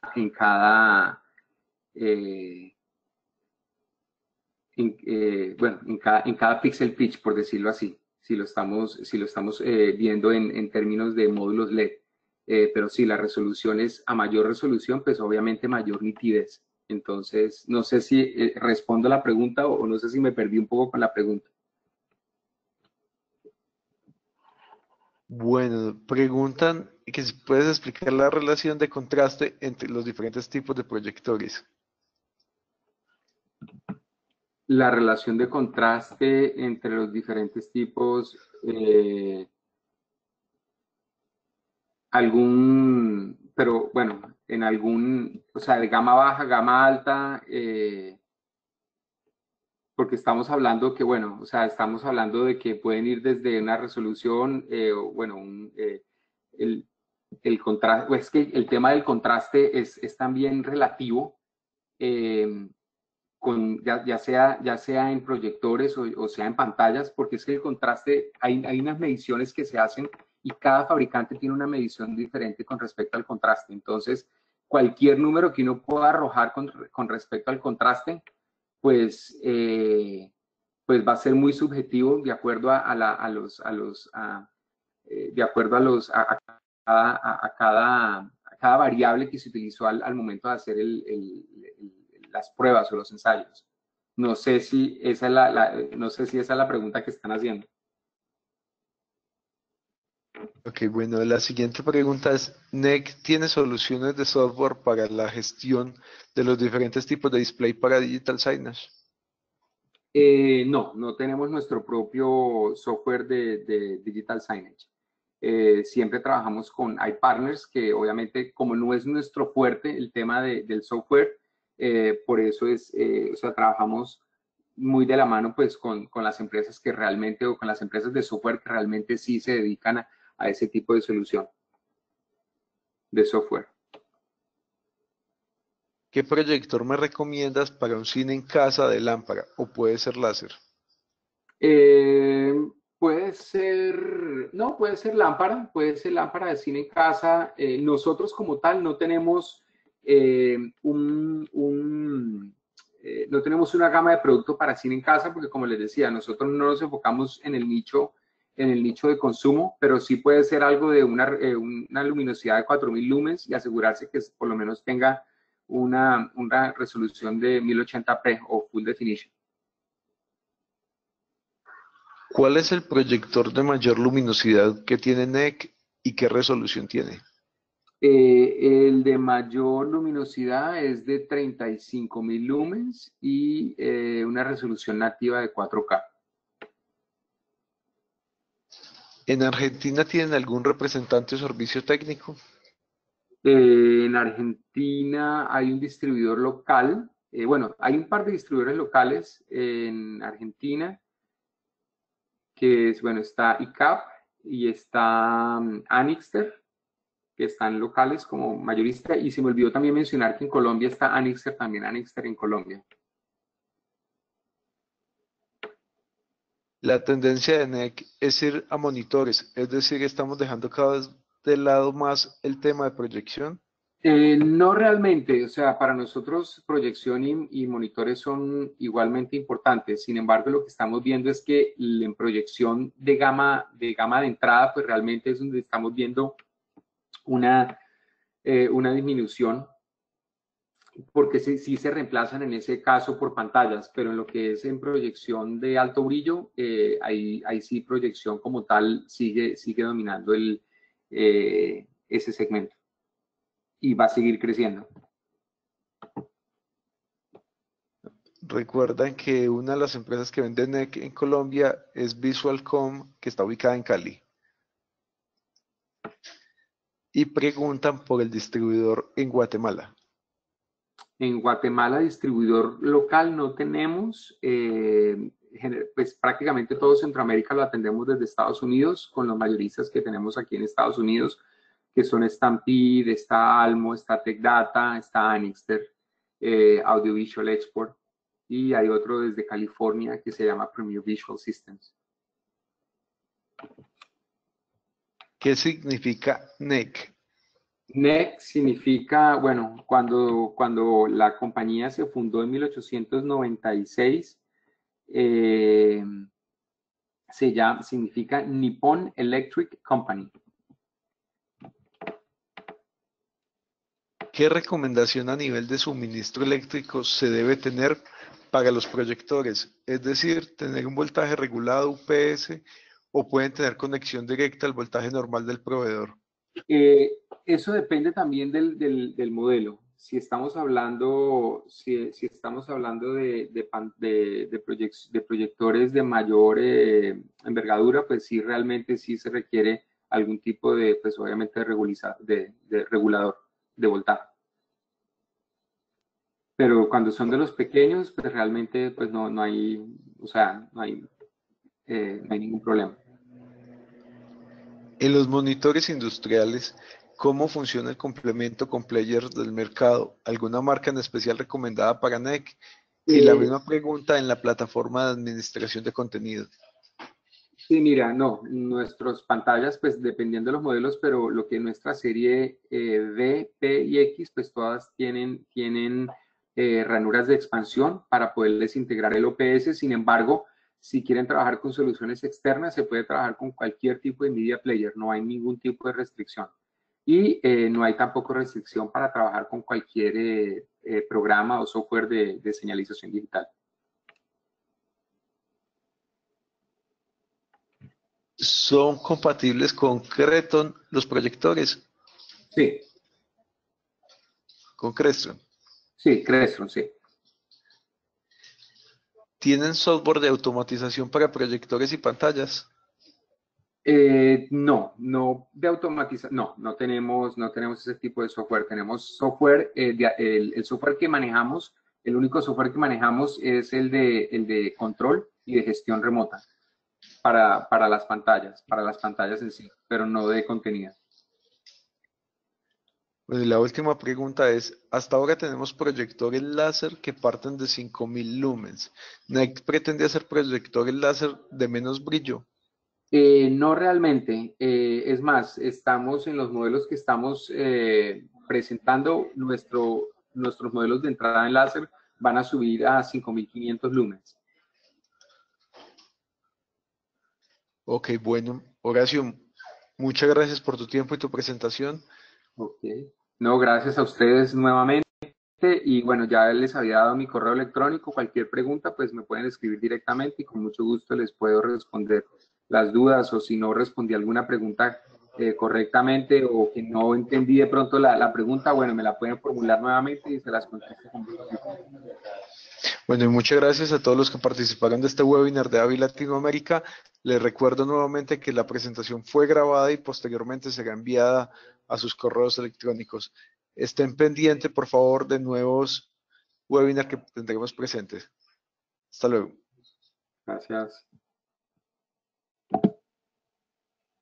pixel pitch, por decirlo así, si lo estamos viendo en términos de módulos LED. Pero sí, la resolución es a mayor resolución, pues obviamente mayor nitidez. Entonces, no sé si respondo la pregunta o no sé si me perdí un poco con la pregunta. Bueno, preguntan que si puedes explicar la relación de contraste entre los diferentes tipos de proyectores. La relación de contraste entre los diferentes tipos, pero bueno, o sea, de gama baja, gama alta, porque estamos hablando que, bueno, o sea, estamos hablando de que pueden ir desde una resolución, o, bueno, el contraste, pues que el tema del contraste es también relativo, ya sea en proyectores o sea en pantallas, porque es que el contraste, hay unas mediciones que se hacen y cada fabricante tiene una medición diferente con respecto al contraste. Entonces, cualquier número que uno pueda arrojar con respecto al contraste, pues, pues va a ser muy subjetivo de acuerdo de acuerdo a cada variable que se utilizó al momento de hacer las pruebas o los ensayos. No sé si esa es no sé si esa es la pregunta que están haciendo. Ok, bueno, la siguiente pregunta es, ¿NEC tiene soluciones de software para la gestión de los diferentes tipos de display para digital signage? No, no tenemos nuestro propio software de digital signage. Siempre trabajamos con iPartners, que obviamente como no es nuestro fuerte el tema del software, por eso o sea, trabajamos muy de la mano pues con las empresas que realmente, o con las empresas de software que realmente sí se dedican a ese tipo de solución de software. ¿Qué proyector me recomiendas para un cine en casa de lámpara o puede ser láser? Eh, puede ser, no, puede ser lámpara de cine en casa. Nosotros como tal no tenemos eh, un, un no tenemos una gama de producto para cine en casa, porque como les decía, nosotros no nos enfocamos en el nicho de consumo, pero sí puede ser algo de una luminosidad de 4000 lumens y asegurarse que por lo menos tenga una resolución de 1080p o full definition. ¿Cuál es el proyector de mayor luminosidad que tiene NEC y qué resolución tiene? El de mayor luminosidad es de 35.000 lumens y una resolución nativa de 4K. ¿En Argentina tienen algún representante o servicio técnico? En Argentina hay un distribuidor local. Bueno, hay un par de distribuidores locales en Argentina, que es, bueno, está ICAP y está Anixter, que están locales como mayorista. Y se me olvidó también mencionar que en Colombia está Anixter también, Anixter en Colombia. La tendencia de NEC es ir a monitores, es decir, estamos dejando cada vez de lado más el tema de proyección. No realmente, o sea, para nosotros proyección y monitores son igualmente importantes. Sin embargo, lo que estamos viendo es que en proyección de gama de entrada, pues realmente es donde estamos viendo una, una disminución, porque sí se reemplazan en ese caso por pantallas, pero en lo que es en proyección de alto brillo, ahí sí proyección como tal sigue dominando ese segmento y va a seguir creciendo. Recuerdan que una de las empresas que vende NEC en Colombia es Visualcom, que está ubicada en Cali. Y preguntan por el distribuidor en Guatemala. En Guatemala, distribuidor local no tenemos. Pues prácticamente todo Centroamérica lo atendemos desde Estados Unidos, con los mayoristas que tenemos aquí en Estados Unidos, que son Stampede, está Almo, está Tech Data, está Anixter, Audiovisual Export, y hay otro desde California que se llama Premier Visual Systems. ¿Qué significa NEC? NEC significa, bueno, cuando la compañía se fundó en 1896, eh, significa Nippon Electric Company. ¿Qué recomendación a nivel de suministro eléctrico se debe tener para los proyectores? Es decir, tener un voltaje regulado UPS o pueden tener conexión directa al voltaje normal del proveedor. Eso depende también del modelo. Si estamos hablando, si estamos hablando de proyectores de mayor envergadura, pues sí, realmente sí se requiere algún tipo de, pues obviamente, de regulador de voltaje. Pero cuando son de los pequeños, pues realmente pues no hay, o sea, no hay ningún problema. En los monitores industriales, ¿Cómo funciona el complemento con players del mercado? ¿Alguna marca en especial recomendada para NEC? Y la Eh, misma pregunta en la plataforma de administración de contenido. sí, mira, no, nuestras pantallas, pues dependiendo de los modelos, pero lo que es nuestra serie D, P y X, pues todas tienen ranuras de expansión para poderles integrar el OPS. Sin embargo, si quieren trabajar con soluciones externas, se puede trabajar con cualquier tipo de media player, no hay ningún tipo de restricción. Y no hay tampoco restricción para trabajar con cualquier programa o software de señalización digital. ¿Son compatibles con Creton los proyectores? Sí, Con Crestron. sí, Crestron, sí. ¿Tienen software de automatización para proyectores y pantallas? No, no de automatización, no tenemos ese tipo de software. Tenemos software, el software que manejamos, el único software que manejamos es el de control y de gestión remota para las pantallas en sí, pero no de contenido. Bueno, y la última pregunta es, hasta ahora tenemos proyectores láser que parten de 5000 lumens. ¿NEC pretende hacer proyectores láser de menos brillo? No realmente, es más, estamos en los modelos que estamos presentando, nuestros modelos de entrada en láser van a subir a 5500 lumens. Ok, bueno, Horacio, muchas gracias por tu tiempo y tu presentación. Ok. No, gracias a ustedes nuevamente. Y bueno, ya les había dado mi correo electrónico. Cualquier pregunta, pues me pueden escribir directamente y con mucho gusto les puedo responder las dudas o si no respondí alguna pregunta correctamente o que no entendí de pronto la pregunta, bueno, me la pueden formular nuevamente y se las contesto con mucho gusto. Bueno, y muchas gracias a todos los que participaron de este webinar de AVI Latinoamérica. Les recuerdo nuevamente que la presentación fue grabada y posteriormente será enviada a sus correos electrónicos. Estén pendientes, por favor, de nuevos webinars que tendremos presentes. Hasta luego. Gracias.